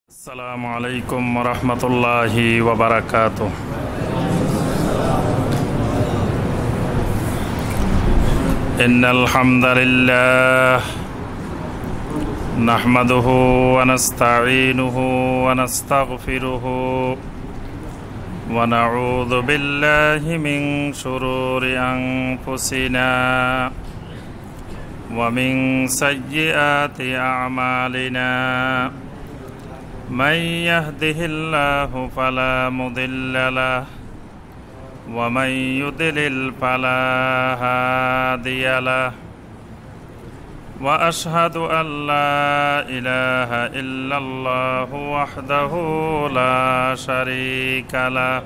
السلام عليكم ورحمة الله وبركاته. إن الحمد لله نحمده ونستعينه ونستغفره ونعوذ بالله من شرور أنفسنا ومن سيئات أعمالنا. من يهده الله فلا مضل له ومن يضلل فلا هادي له وأشهد أن لا إله إلا الله وحده لا شريك له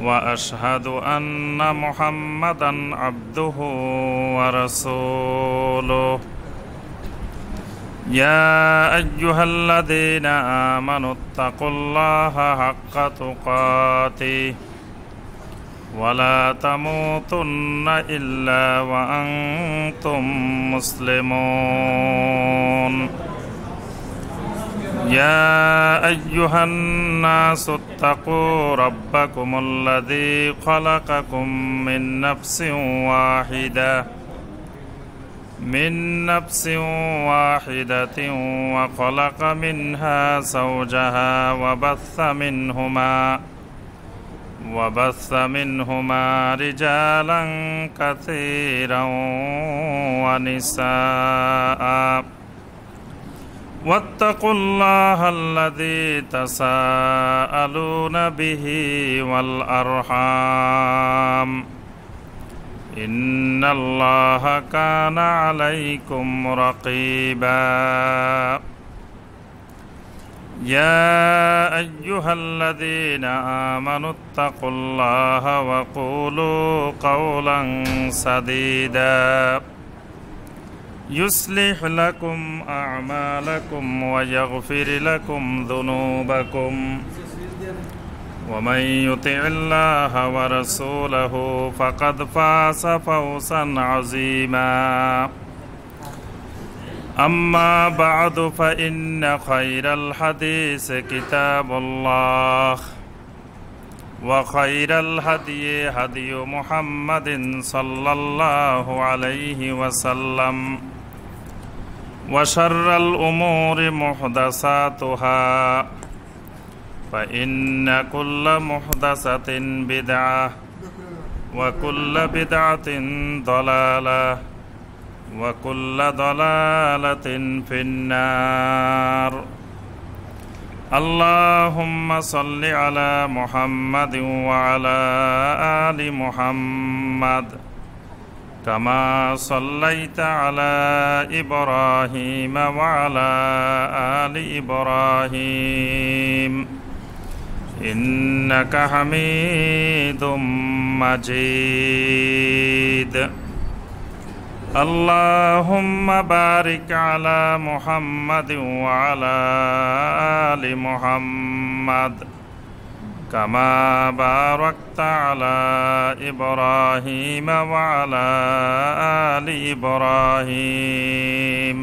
وأشهد أن محمدا عبده ورسوله. يا أيها الذين آمنوا اتقوا الله حق تقاته ولا تموتن إلا وأنتم مسلمون. يا أيها الناس اتقوا ربكم الذي خلقكم من نفس واحدة وخلق منها زوجها وبث منهما رجالا كثيرا ونساء. واتقوا الله الذي تساءلون به والأرحام إن الله كان عليكم رقيبا. يا أيها الذين آمنوا اتقوا الله وقولوا قولا سديدا يصلح لكم أعمالكم ويغفر لكم ذنوبكم ومن يطع الله ورسوله فقد فاز فوزا عظيما. أما بعد فإن خير الحديث كتاب الله وخير الهدي هدي محمد صلى الله عليه وسلم وشر الأمور محدثاتها فإن كل محدثة بدعة وكل بدعة ضلالة وكل ضلالة في النار. اللهم صل على محمد وعلى آل محمد كما صليت على إبراهيم وعلى آل إبراهيم إنك حميد مجيد. اللهم بارك على محمد وعلى آل محمد كما باركت على إبراهيم وعلى آل إبراهيم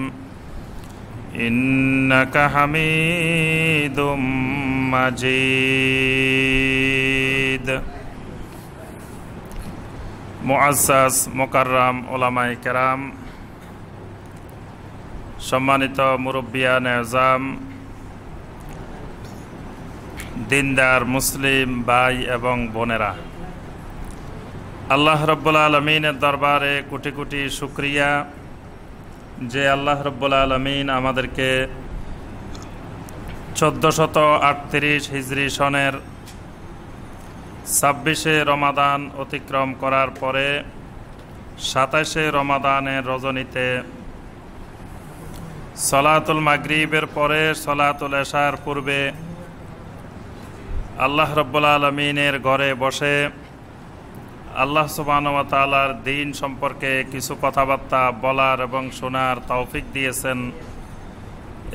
إنك حميد مجيد. মুআজ্জাজ মুকাররাম উলামায়ে কেরাম, সম্মানিত মুরব্বিয়ান এজাম, দিনদার মুসলিম ভাই এবং বোনেরা, আল্লাহ রাব্বুল আলামিনের দরবারে কোটি কোটি শুকরিয়া যে আল্লাহ রাব্বুল আলামিন আমাদেরকে 1438 হিজরি সনের 26শে রমাদান অতিক্রম করার পরে 27শে রমাদানের রজনীতে সলাতুল মাগরিবের পরে সলাতুল এশার পূর্বে আল্লাহ রাব্বুল আলামিনের ঘরে বসে আল্লাহ সুবহানাহু ওয়া তাআলার দ্বীন সম্পর্কে কিছু কথাবার্তা বলার এবং শোনার তৌফিক দিয়েছেন।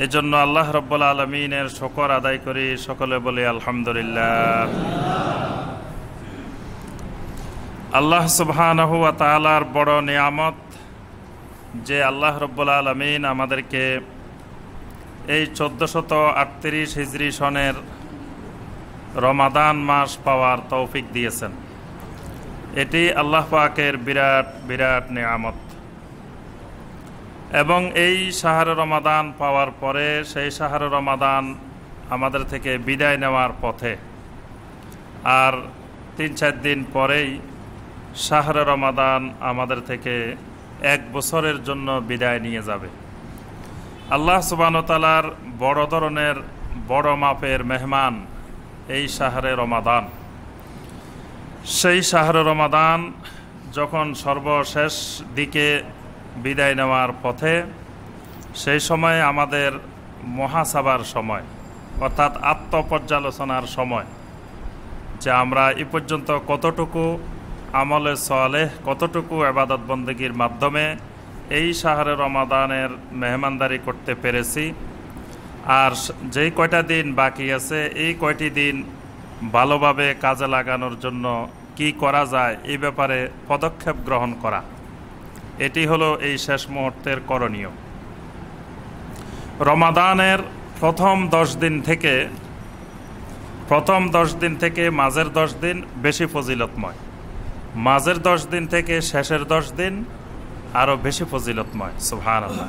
এজন্য আল্লাহ রাব্বুল আলামিনের শুকর আদায় করি, সকলে বলি আলহামদুলিল্লাহ। আল্লাহ সুবহানাহু ওয়া তাআলার বড় নিয়ামত যে আল্লাহ রাব্বুল আলামিন আমাদেরকে এই 1438 হিজরি সনের রমাদান মাস পাওয়ার তৌফিক দিয়েছেন। এটি আল্লাহ পাকের বিরাট বিরাট নিয়ামত। এবং এই শাহরে রমাদান পাওয়ার পরে সেই শাহরে রমাদান আমাদের থেকে বিদায় নেওয়ার পথে। আর 3-4 দিন পরেই শাহরে রমাদান আমাদের থেকে 1 বছরের জন্য বিদায় নিয়ে যাবে। আল্লাহ সুবহানাহু ওয়া তাআলার বড় ধরনের বড় মাপের মেহমান এই শাহরে রমাদান। সেই শাহরে রমাদান যখন সর্বশেষ দিকে বিদায় নেওয়ার পথে, সেই সময় আমাদের মুহাসাবার সময়, অর্থাৎ আত্মপর্যালোচনার সময়, যে আমরা এ পর্যন্ত কতটুকু আমলে সালেহ, কতটুকু ইবাদত বন্দেগীর মাধ্যমে এই শাহরে রমাদানের মেহমানদারি করতে পেরেছি, আর যেই কয়টা দিন বাকি আছে এই কয়টি দিন ভালোভাবে কাজে লাগানোর জন্য কি করা যায় এই ব্যাপারে পদক্ষেপ গ্রহণ করা। এটি হলো এই শেষ মুহূর্তের করণীয়। রমাদানের প্রথম 10 দিন থেকে মাঝের 10 দিন বেশি ফজিলতময়, মাঝের 10 দিন থেকে শেষের 10 দিন আরও বেশি ফজিলতময়। সুবহানাল্লাহ।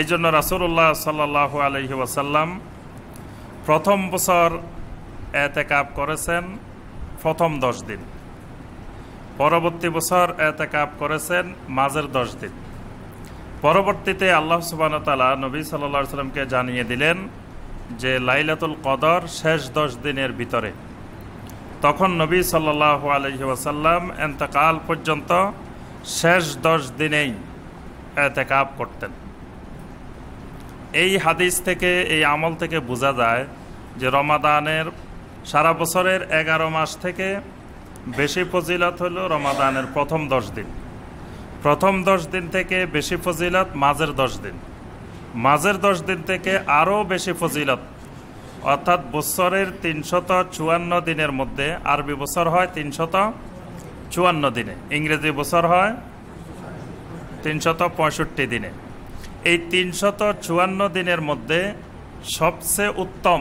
এই জন্য রাসূলুল্লাহ সাল্লাল্লাহু আলাইহি ওয়াসাল্লাম প্রথম বছর এতেকাব করেছেন প্রথম 10 দিন, পরবর্তী বছর এতেকাব করেছেন মাঝের 10 দিন। পরবর্তীতে আল্লাহ সুবহানাহু ওয়া তাআলা নবী সাল্লাল্লাহু আলাইহি ওয়াসাল্লামকে জানিয়ে দিলেন যে লাইলাতুল কদর শেষ 10 দিনের ভিতরে। তখন নবী সাল্লাল্লাহু আলাইহি ওয়াসাল্লাম ইন্তেকাল পর্যন্ত শেষ 10 দিনেই এতেকাব করতেন। এই হাদিস থেকে, এই আমল থেকে বোঝা যায় যে রমাদানের সারা বছরের 11 মাস থেকে বেশি ফজিলত হলো রমাদানের প্রথম 10 দিন। প্রথম 10 দিন থেকে বেশি ফজিলত মাঝের 10 দিন, মাঝের 10 দিন থেকে আরও বেশি ফজিলত, অর্থাৎ বছরের 354 দিনের মধ্যে আরবি বছর হয় 354 দিনে, ইংরেজি বছর হয় 365 দিনে। এই 354 দিনের মধ্যে সবচেয়ে উত্তম,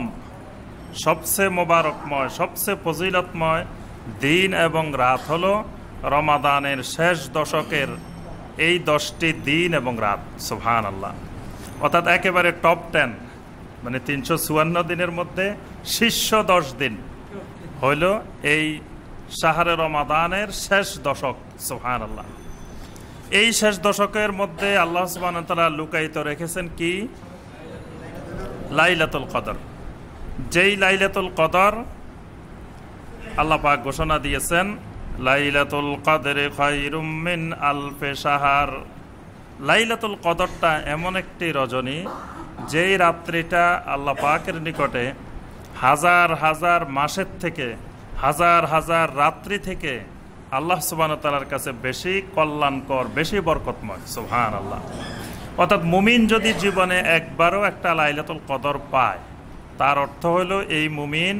সবচেয়ে মোবারকময়, সবচেয়ে ফজিলতময় দিন এবং রাত হলো রমাদানের শেষ দশকের এই 10টি দিন এবং রাত। সুবহানাল্লাহ। অর্থাৎ একেবারে টপ 10, মানে 354 দিনের মধ্যে শীর্ষ 10 দিন হইল এই শাহরে রমাদানের শেষ দশক। সুবহানাল্লাহ। এই শেষ দশকের মধ্যে আল্লাহ সুবহানাহু ওয়া তাআলা লুকায়িত রেখেছেন কি? লাইলাতুল কদর। যেই লাইলাতুল কদর আল্লাহ পাক ঘোষণা দিয়েছেন, লাইলাতুল কদরে খায়রুম মিন আলফি শাহর। লাইলাতুল কদরটা এমন একটি রজনী, যেই রাত্রিটা আল্লাহ পাকের নিকটে হাজার হাজার মাসের থেকে, হাজার হাজার রাত্রি থেকে আল্লাহ সুবহানাহু ওয়া তাআলার কাছে বেশি কল্যাণকর, বেশি বরকতময়। সুবহানাল্লাহ। অর্থাৎ মুমিন যদি জীবনে একবারও একটা লাইলাতুল কদর পায়, তার অর্থ হলো এই মুমিন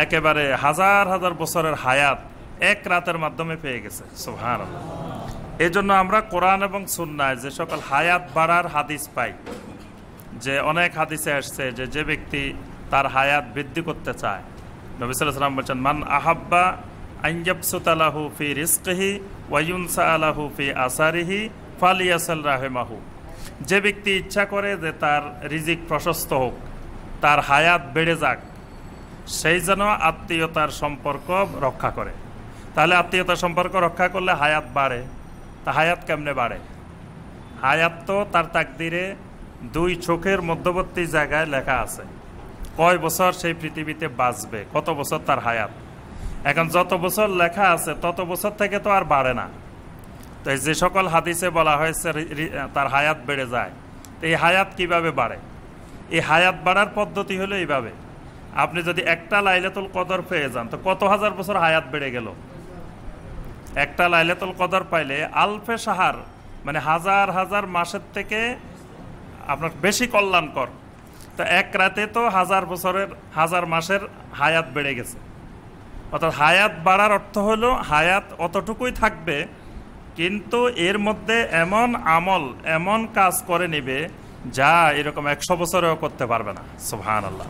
একেবারে হাজার হাজার বছরের হায়াত এক রাতের মাধ্যমে পেয়ে গেছে। সুবহানাল্লাহ। এই জন্য আমরা কোরআন এবং সুন্নায় যে সকল হায়াত বাড়ার হাদিস পাই, যে অনেক হাদিসে আসছে যে যে ব্যক্তি তার হায়াত বৃদ্ধি করতে চায়, নবী সাল্লাল্লাহু আলাইহি ওয়াসাল্লাম বলেছেন, মান আহাব্বা আন ইয়াবসুতা লাহু ফি রিজকিহি ওয়া ইউনসা লাহু ফি আসারিহি ফালিয়াসাল রাহিমাহু। যে ব্যক্তি ইচ্ছা করে যে তার রিজিক প্রশস্ত হোক, তার হায়াত বেড়ে যাক, সেই যেন আত্মীয়তার সম্পর্ক রক্ষা করে। তাহলে আত্মীয়তার সম্পর্ক রক্ষা করলে হায়াত বাড়ে। তা হায়াত কেমনে বাড়ে? হায়াত তো তার তাকদিরে 2 চোখের মধ্যবর্তী জায়গায় লেখা আছে, কয় বছর সেই পৃথিবীতে বাঁচবে, কত বছর তার হায়াত। এখন যত বছর লেখা আছে তত বছর থেকে তো আর বাড়ে না। তো যে সকল হাদিসে বলা হয়েছে তার হায়াত বেড়ে যায়, তো এই হায়াত কিভাবে বাড়ে? এই হায়াত বাড়ার পদ্ধতি হলো এইভাবে, আপনি যদি একটা লাইলাতুল কদর পেয়ে যান তো কত হাজার বছর হায়াত বেড়ে গেল। একটা লাইলাতুল কদর পাইলে আলফে শাহর, মানে হাজার হাজার মাসের থেকে আপনার বেশি কল্যাণকর। তো এক রাতে তো হাজার বছরের, হাজার মাসের হায়াত বেড়ে গেছে। অর্থাৎ হায়াত বাড়ার অর্থ হলো হায়াত অতটুকুই থাকবে, কিন্তু এর মধ্যে এমন আমল, এমন কাজ করে নেবে যা এরকম 100 বছরেও করতে পারবে না। সুবহানাল্লাহ।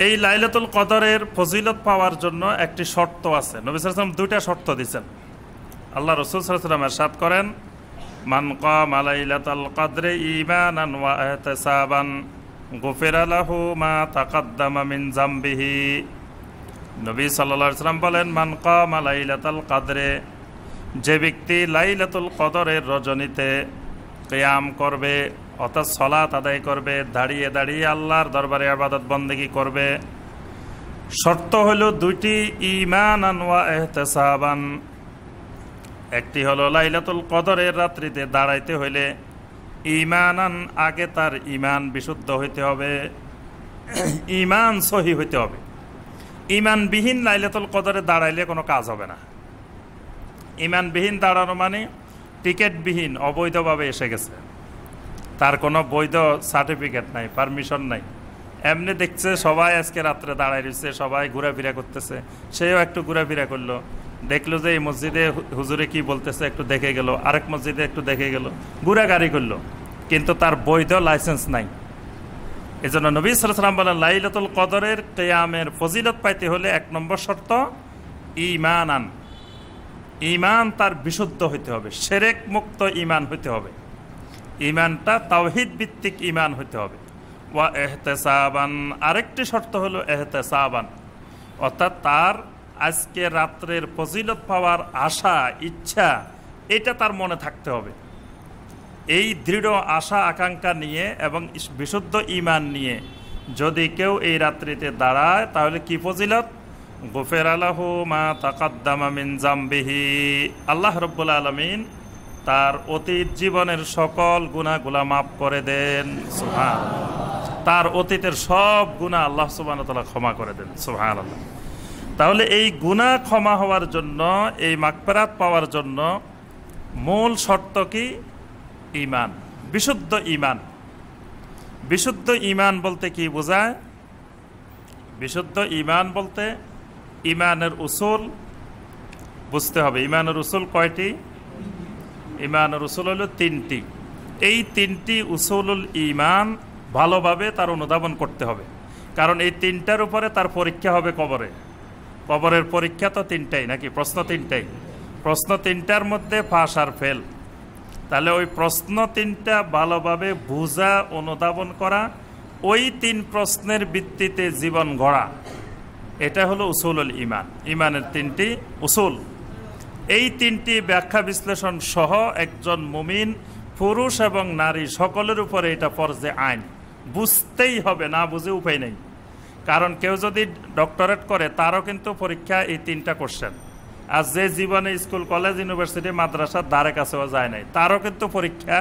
এই লাইলাতুল কদরের ফজিলত পাওয়ার জন্য একটি শর্ত আছে। নবী সাল্লাল্লাহু আলাইহি ওয়াসাল্লাম 2টা শর্ত দিয়েছেন। আল্লাহ রাসূল সাল্লাল্লাহু আলাইহি ওয়াসাল্লাম ইরশাদ করেন, মান কামা লাইলাতুল কদরি ঈমানান ওয়া ইহতিসাবান গুফিরা লাহু মা তাকাদ্দামা মিন যামবিহি। নবী সাল্লাল্লাহু আলাইহি ওয়াসাল্লাম বলেন, মান কামা লাইলাতুল কদরে, যে ব্যক্তি লাইলাতুল কদরের রজনীতে কিয়াম করবে অর্থাৎ সালাত আদায় করবে, দাঁড়িয়ে দাঁড়িয়ে আল্লাহর দরবারে ইবাদত বন্দেগী করবে। শর্ত হলো 2টি, ঈমানান ওয়া ইহতিসাবান। একটি হলো লাইলাতুল কদরের রাত্রিতে দাঁড়াইতে হইলে ঈমানান, আগে তার ঈমান বিশুদ্ধ হইতে হবে, ঈমান সহি হইতে হবে। ঈমানবিহীন লাইলাতুল কদরে দাঁড়াইলে কোনো কাজ হবে না। ঈমানবিহীন দাঁড়ানো মানে টিকিটবিহীন, অবৈধভাবে এসে গেছে, তার কোনো বৈধ সার্টিফিকেট নাই, পারমিশন নাই, এমনি দেখছে সবাই আজকে রাত্রে দাঁড়ায় রয়েছে, সবাই ঘোরাফেরা করতেছে, সেও একটু ঘোরাফেরা করলো, দেখলো যে এই মসজিদে হুজুরে কি বলতেছে, একটু দেখে গেল, আরেক মসজিদে একটু দেখে গেল, ঘোরাঘুরি করলো, কিন্তু তার বৈধ লাইসেন্স নাই। এই জন্য নবী সাল্লাল্লাহু আলাইহি ওয়াসাল্লাম বলেন, লাইলাতুল কদরের কিয়ামের ফজিলত পাইতে হলে 1 নম্বর শর্ত ঈমানান, ঈমান তার বিশুদ্ধ হইতে হবে, শিরক মুক্ত ঈমান হইতে হবে, ঈমানটা তাওহীদ ভিত্তিক ঈমান হইতে হবে। ওয়া ইহতিসাবান, আরেকটি শর্ত হলো ইহতিসাবান, অর্থাৎ তার আজকে রাত্রের ফজিলত পাওয়ার আশা, ইচ্ছা, এটা তার মনে থাকতে হবে। এই দৃঢ় আশা আকাঙ্ক্ষা নিয়ে এবং বিশুদ্ধ ঈমান নিয়ে যদি কেউ এই রাত্রিতে দাঁড়ায়, তাহলে কি ফজিলত? গুফিরা লাহু মা তাকাদ্দামা মিন যামবিহি, আল্লাহ রাব্বুল আলামিন তার অতীত জীবনের সকল গুনাহগুলো মাফ করে দেন। সুবহানাল্লাহ। তার অতীতের সব গুনাহ আল্লাহ সুবহানাহু ওয়া তাআলা ক্ষমা করে দেন। সুবহানাল্লাহ। তাহলে এই গুনাহ ক্ষমা হওয়ার জন্য, এই মাগফিরাত পাওয়ার জন্য মূল শর্ত কি? ঈমান, বিশুদ্ধ ঈমান। বিশুদ্ধ ঈমান বলতে কি বোঝায়? বিশুদ্ধ ঈমান বলতে ঈমানের উসুল বুঝতে হবে। ঈমানের উসুল কয়টি? ঈমানের উসুল হলো 3টি। এই 3টি উসুলুল ঈমান ভালোভাবে তার অনুধাবন করতে হবে, কারণ এই 3টার উপরে তার পরীক্ষা হবে কবরে। কবরের পরীক্ষা তো 3টাই নাকি? প্রশ্ন 3টাই। প্রশ্ন 3টার মধ্যে পাস আর ফেল। তাহলে ওই প্রশ্ন 3টা ভালোভাবে বুঝা, অনুধাবন করা, ওই 3 প্রশ্নের ভিত্তিতে জীবন গড়া, এটা হলো উসুলুল ঈমান। ঈমানের 3টি উসুল। এই 3টি ব্যাখ্যা বিশ্লেষণ সহ একজন মুমিন পুরুষ এবং নারী সকলের উপরে এটা ফরজে আইন, বুঝতেই হবে, না বুঝে উপায় নেই। কারণ কেউ যদি ডক্টরেট করে তারও কিন্তু পরীক্ষা এই 3টা কোশ্চেন। আর যে জীবনে স্কুল, কলেজ, ইউনিভার্সিটি, মাদ্রাসার ধারে কাছেও যায় নাই, তারও কিন্তু পরীক্ষা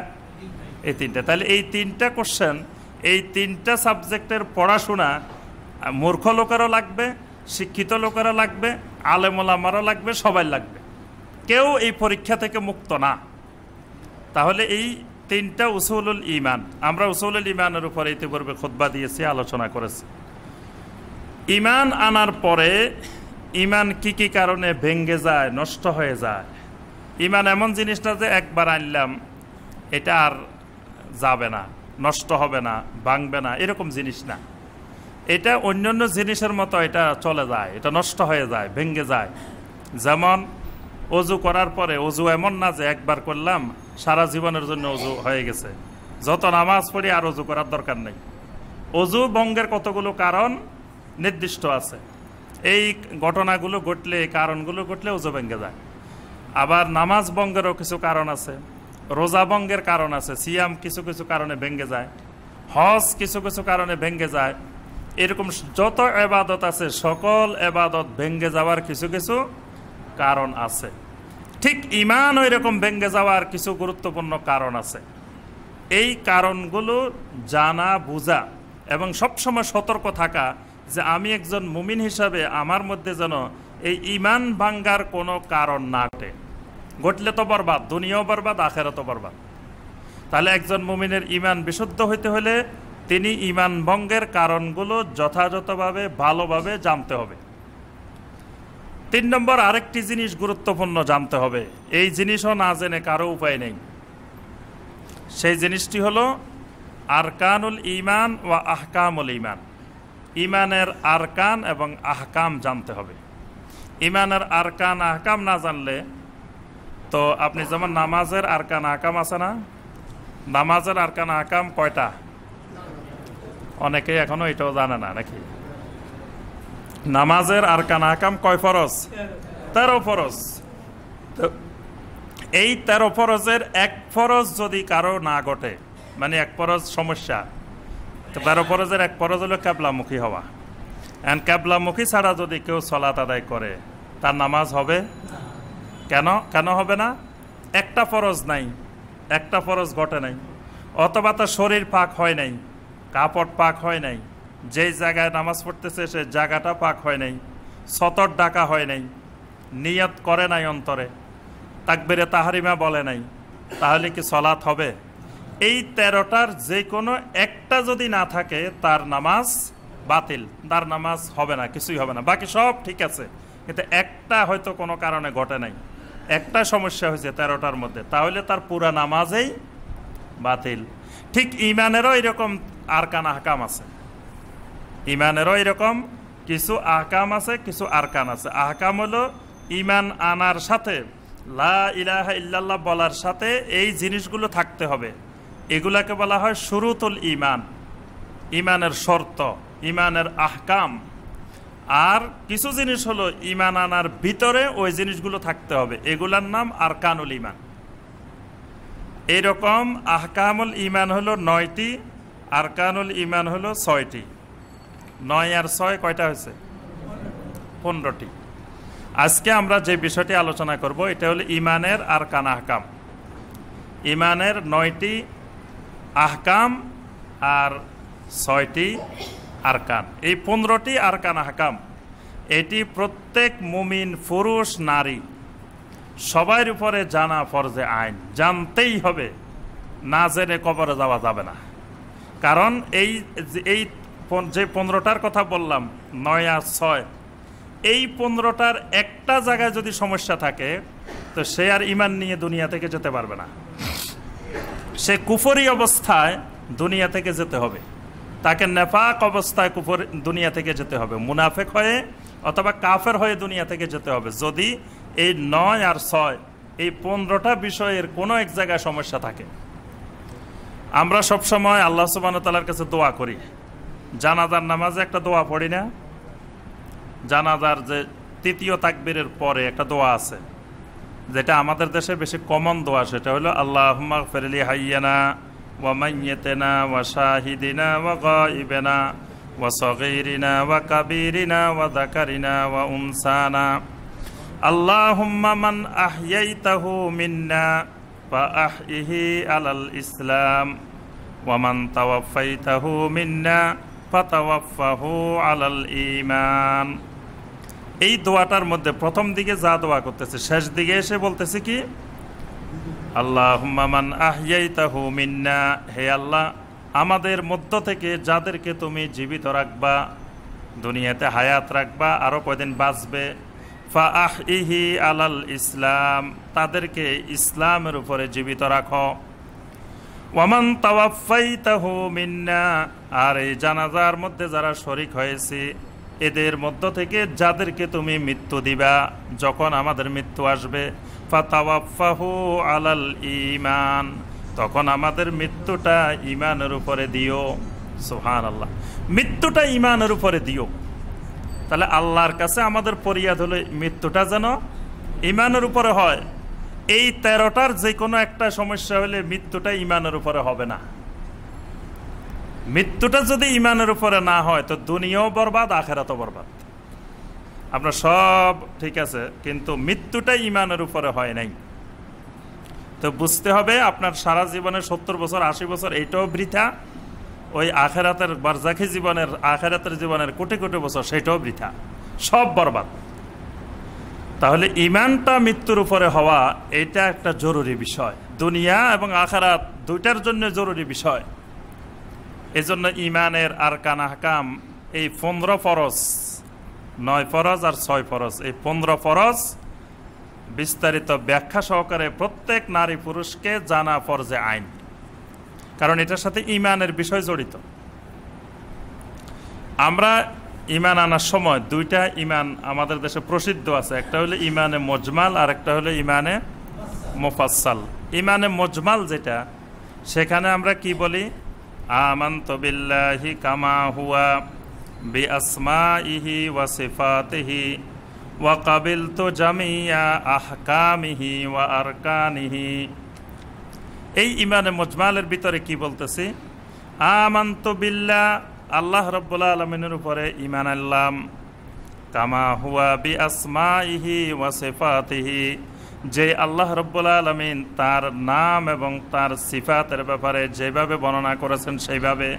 এই 3টা। তাহলে এই 3টা কোশ্চেন, এই 3টা সাবজেক্টের পড়াশোনা মূর্খ লোকেরও লাগবে, শিক্ষিত লোকেরও লাগবে, আলেম ওলামারও লাগবে, সবাই লাগবে। কেউ এই পরীক্ষা থেকে মুক্ত না। তাহলে এই 3টা উসুলুল ঈমান, আমরা উসুলুল ঈমানের উপরে ইতিপূর্বে খুতবা দিয়েছি, আলোচনা করেছি। ঈমান আনার পরে ঈমান কি কি কারণে ভেঙ্গে যায়, নষ্ট হয়ে যায়? ঈমান এমন জিনিসটা যে একবার আনলাম এটা আর যাবে না, নষ্ট হবে না, ভাঙবে না, এরকম জিনিস না। এটা অন্যান্য জিনিসের মতো এটা চলে যায়, এটা নষ্ট হয়ে যায়, ভেঙ্গে যায়। যেমন অজু করার পরে, অজু এমন না যে একবার করলাম সারা জীবনের জন্য অজু হয়ে গেছে, যত নামাজ পড়ি আর অজু করার দরকার নেই। অজু ভঙ্গের কতগুলো কারণ নির্দিষ্ট আছে। এই ঘটনাগুলো ঘটলে, কারণগুলো ঘটলে অজু ভেঙ্গে যায়। আবার নামাজ ভঙ্গেরও কিছু কারণ আছে, রোজা ভঙ্গের কারণ আছে, সিয়াম কিছু কিছু কারণে ভেঙ্গে যায়, হজ কিছু কিছু কারণে ভেঙ্গে যায়। এরকম যত এবাদত আছে, সকল এবাদত ভেঙ্গে যাওয়ার কিছু কিছু কারণ আছে। ঠিক ঈমান ওই রকম ভেঙ্গে যাওয়ার কিছু গুরুত্বপূর্ণ কারণ আছে। এই কারণগুলো জানা, বুঝা এবং সবসময় সতর্ক থাকা যে আমি একজন মুমিন হিসাবে আমার মধ্যে যেন এই ঈমান ভাঙ্গার কোনো কারণ না ঘটে। ঘটলে তো বরবাদ, দুনিয়াও বরবাদ, আখিরাতও বরবাদ। তাহলে একজন মুমিনের ঈমান বিশুদ্ধ হইতে হলে তিনি ঈমান ভঙ্গের কারণগুলো যথাযথভাবে, ভালোভাবে জানতে হবে। 3 নম্বর আরেকটি জিনিস গুরুত্বপূর্ণ জানতে হবে, এই জিনিসও না জেনে কারো উপায় নেই। সেই জিনিসটি হলো আরকানুল ঈমান ওয়া আহকামুল ঈমান, ঈমানের আরকান এবং আহকাম জানতে হবে। ঈমানের আরকান আহকাম না জানলে তো আপনি যেমন নামাজের আরকান আহকাম আছে না, নামাজের আরকান আহকাম কয়টা? অনেকেই এখনো এটাও জানে না নাকি? নামাজের আরকান আহকাম কয় ফরজ? 13 ফরজ। তো এই 13 ফরজের এক ফরজ যদি কারো না ঘটে, মানে এক ফরজ সমস্যা, তো 13 ফরজের এক ফরজ হলো ক্যাবলামুখী হওয়া। এন্ড ক্যাবলামুখী ছাড়া যদি কেউ সালাত আদায় করে তার নামাজ হবে? কেন হবে না? একটা ফরজ নাই, একটা ফরজ ঘটে নাই, অথবা তার শরীর পাক হয় নাই, কাপড় পাক হয় নাই, যেই জায়গায় নামাজ পড়তেছে সে জায়গাটা পাক হয় নাই, সতর ডাকা হয় নাই, নিয়ত করে নাই অন্তরে, তাকবীরে তাহরিমা বলে নাই, তাহলে কি সালাত হবে? এই 13টার যে কোনো একটা যদি না থাকে তার নামাজ বাতিল, তার নামাজ হবে না, কিছুই হবে না। বাকি সব ঠিক আছে, কিন্তু একটা হয়তো কোনো কারণে ঘটে নাই, একটা সমস্যা হয়েছে 13টার মধ্যে, তাহলে তার পুরা নামাজেই বাতিল। ঠিক ঈমানেরও এরকম আরকান আহকাম আছে, ঈমানেরও এরকম কিছু আহকাম আছে, কিছু আরকান আছে। আহকাম হলো ঈমান আনার সাথে, লা ইলাহা ইল্লাল্লাহ বলার সাথে এই জিনিসগুলো থাকতে হবে, এগুলাকে বলা হয় শুরুতুল ঈমান, ঈমানের শর্ত, ঈমানের আহকাম। আর কিছু জিনিস হলো ঈমান আনার ভিতরে ওই জিনিসগুলো থাকতে হবে, এগুলার নাম আরকানুল ঈমান। এইরকম আহকামুল ঈমান হলো 9টি, আরকানুল ঈমান হলো 6টি। 9 আর 6 কয়টা হয়েছে? 15টি। আজকে আমরা যে বিষয়টি আলোচনা করব এটা হলো ঈমানের আরকান আহকাম। ঈমানের 9টি আহকাম আর 6টি আরকান। এই 15টি আরকান আহকাম এটি প্রত্যেক মুমিন পুরুষ নারী সবার উপরে জানা ফরজে আইন, জানতেই হবে, না জেনে কবরে যাওয়া যাবে না। কারণ এই যে 15টার কথা বললাম 9 আর 6, এই 15টার একটা জায়গায় যদি সমস্যা থাকে তো সে আর ঈমান নিয়ে দুনিয়া থেকে যেতে পারবে না, সে কুফরি অবস্থায় দুনিয়া থেকে যেতে হবে, তাকে নেফাক অবস্থায় দুনিয়া থেকে যেতে হবে, মুনাফেক হয়ে অথবা কাফের হয়ে দুনিয়া থেকে যেতে হবে, যদি এই 9 আর 6 এই 15টা বিষয়ের কোনো এক জায়গায় সমস্যা থাকে। আমরা সবসময় আল্লাহ সুবহানাহু ওয়া তাআলার কাছে দোয়া করি, জানাজার নামাজে একটা দোয়া পড়ি না? জানাজার যে 3য় তাকবীরের পরে একটা দোয়া আছে, যেটা আমাদের দেশে বেশি কমন দোয়া, সেটা হলো আল্লাহুম্মা গফির লি হাইয়িনা ওয়া মাইয়িতিনা ওয়া শাহিদিনা ওয়া গায়িবিনা ওয়া সগীরিনা ওয়া কাবীরিনা ওয়া যাকারিনা ওয়া উনসানা আল্লাহুম্মা মান আহইয়াইতাহু মিন্না ফা আহইহি আলাল ইসলাম ওয়া মান তাওয়াফাইতাহু মিন্না ফাতাওয়াফাহু আলাল ঈমান। এই দোয়াটার মধ্যে প্রথম দিকে যা দোয়া করতেছে, শেষ দিকে এসে বলতেছে কি? আল্লাহুম্মা মান আহইয়াইতাহু মিন্না, হে আল্লাহ আমাদের মধ্য থেকে যাদেরকে তুমি জীবিত রাখবা, দুনিয়াতে হায়াত রাখবা, আরো কয়দিন বাঁচবে, ফা আহইহি আলাল ইসলাম, তাদেরকে ইসলামের উপরে জীবিত রাখো। ওয়ামান তাওয়াফাইতাহু মিন্না, আর এই জানাজার মধ্যে যারা শরীক হয়েছে এদের মধ্য থেকে যাদেরকে তুমি মৃত্যু দিবা, যখন আমাদের মৃত্যু আসবে, ফাতাওয়াফাহু আলাল ঈমান, তখন আমাদের মৃত্যুটা ঈমানের উপরে দিও। সুবহানাল্লাহ, মৃত্যুটা ঈমানের উপরে দিও। তাহলে আল্লাহর কাছে আমাদের ফরিয়াদ হলো মৃত্যুটা যেন ঈমানের উপরে হয়। এই 13টার যে কোনো একটা সমস্যা হলে মৃত্যুটা ঈমানের উপরে হবে না। মৃত্যুটা যদি ঈমানের উপরে না হয় তো দুনিয়াও বরবাদ, আখিরাতও বরবাদ। আপনার সব ঠিক আছে, কিন্তু মৃত্যুটা ঈমানের উপরে হয় নাই। তো বুঝতে হবে আপনার সারা জীবনের 70 বছর 80 বছর এইটাও বৃথা, ওই আখিরাতের বারজাখী জীবনের, আখিরাতের জীবনের কোটি কোটি বছর সেটাও বৃথা, সব বরবাদ। তাহলে ঈমানটা মৃত্যুর উপরে হওয়া এটা একটা জরুরি বিষয়, দুনিয়া এবং আখিরাত দুইটার জন্য জরুরি বিষয়। এজন্য ঈমানের আরকান আহকাম এই 15 ফরজ, 9 ফরজ আর 6 ফরজ, এই 15 ফরজ বিস্তারিত ব্যাখ্যা সহকারে প্রত্যেক নারী পুরুষকে জানা ফরজে আইন। কারণ এটার সাথে ঈমানের বিষয় জড়িত। আমরা ঈমান আনার সময় দুইটা ঈমান আমাদের দেশে প্রসিদ্ধ আছে, একটা হলো ঈমানে মুজমাল আর একটা হলো ঈমানে মুফাসসাল। ঈমানে মুজমাল যেটা, সেখানে আমরা কি বলি, আমানতু বিল্লাহি কামা হুয়া বিআসমাইহি ওয়া সিফাতিহি ওয়া কাবিলতু জামিয়া আহকামিহি ওয়া আরকানিহি। এই ঈমানে মুজমালের ভিতরে কি বলতেছি, আমানতু বিল্লাহ, আল্লাহ রাব্বুল আলামিনের উপরে ঈমান আনলাম, কামা হুয়া বিআসমাইহি ওয়া সিফাতিহি, যে আল্লাহ রাব্বুল আলামিন তার নাম এবং তার সিফাতের ব্যাপারে যেভাবে বর্ণনা করেছেন সেইভাবে,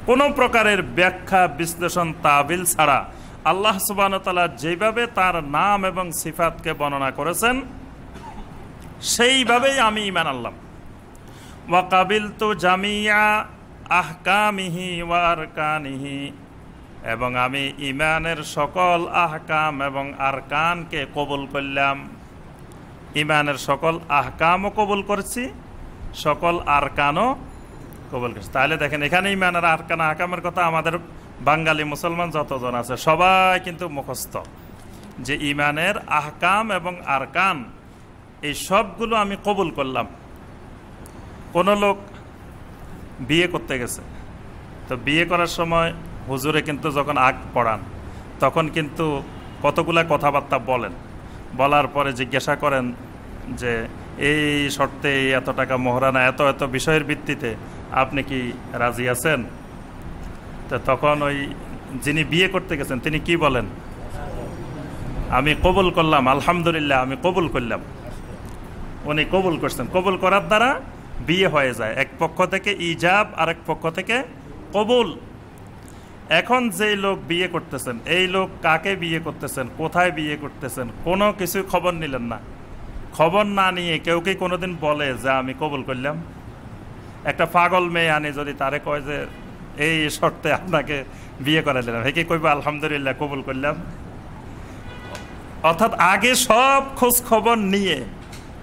কোনো প্রকারের ব্যাখ্যা বিশ্লেষণ তাবিল ছাড়া আল্লাহ সুবহানাহু ওয়া তাআলা যেভাবে তার নাম এবং সিফাতকে বর্ণনা করেছেন সেইভাবেই আমি ঈমান আনলাম। ওয়া কাবিলতু জামিয়া আহকামিহি ওয়া আরকানিহি, এবং আমি ঈমানের সকল আহকাম এবং আরকানকে কবুল করলাম। ঈমানের সকল আহকামও কবুল করছি, সকল আরকানও কবুল করছি। তাহলে দেখেন এখানে ঈমানের আরকান আহকামের কথা আমাদের বাঙালি মুসলমান যতজন আছে সবাই কিন্তু মুখস্থ, যে ঈমানের আহকাম এবং আরকান এই সবগুলো আমি কবুল করলাম। কোনো লোক বিয়ে করতে গেছে, তো বিয়ে করার সময় হুজুরে কিন্তু যখন আগ পড়ান তখন কিন্তু কতগুলা কথাবার্তা বলেন, বলার পরে জিজ্ঞাসা করেন যে এই শর্তে এত টাকা মোহরানা এত এত বিষয়ের ভিত্তিতে আপনি কি রাজি আছেন? তো তখন ওই যিনি বিয়ে করতে গেছেন তিনি কি বলেন, আমি কবুল করলাম, আলহামদুলিল্লাহ আমি কবুল করলাম। উনি কবুল করছেন, কবুল করার দ্বারা বিয়ে হয়ে যায়, এক পক্ষ থেকে ইজাব আর এক পক্ষ থেকে কবুল। এখন যেই লোক বিয়ে করতেছেন, এই লোক কাকে বিয়ে করতেছেন, কোথায় বিয়ে করতেছেন, কোনো কিছু খবর নিলেন না। খবর না নিয়ে কেউ কি কোনোদিন বলে যে আমি কবুল করলাম? একটা পাগল মেয়ে আনি যদি তারে কয় যে এই শর্তে আপনাকে বিয়ে করে দিলাম, হে কি কইবা আলহামদুলিল্লাহ কবুল করলাম? অর্থাৎ আগে সব খোঁজ খবর নিয়ে,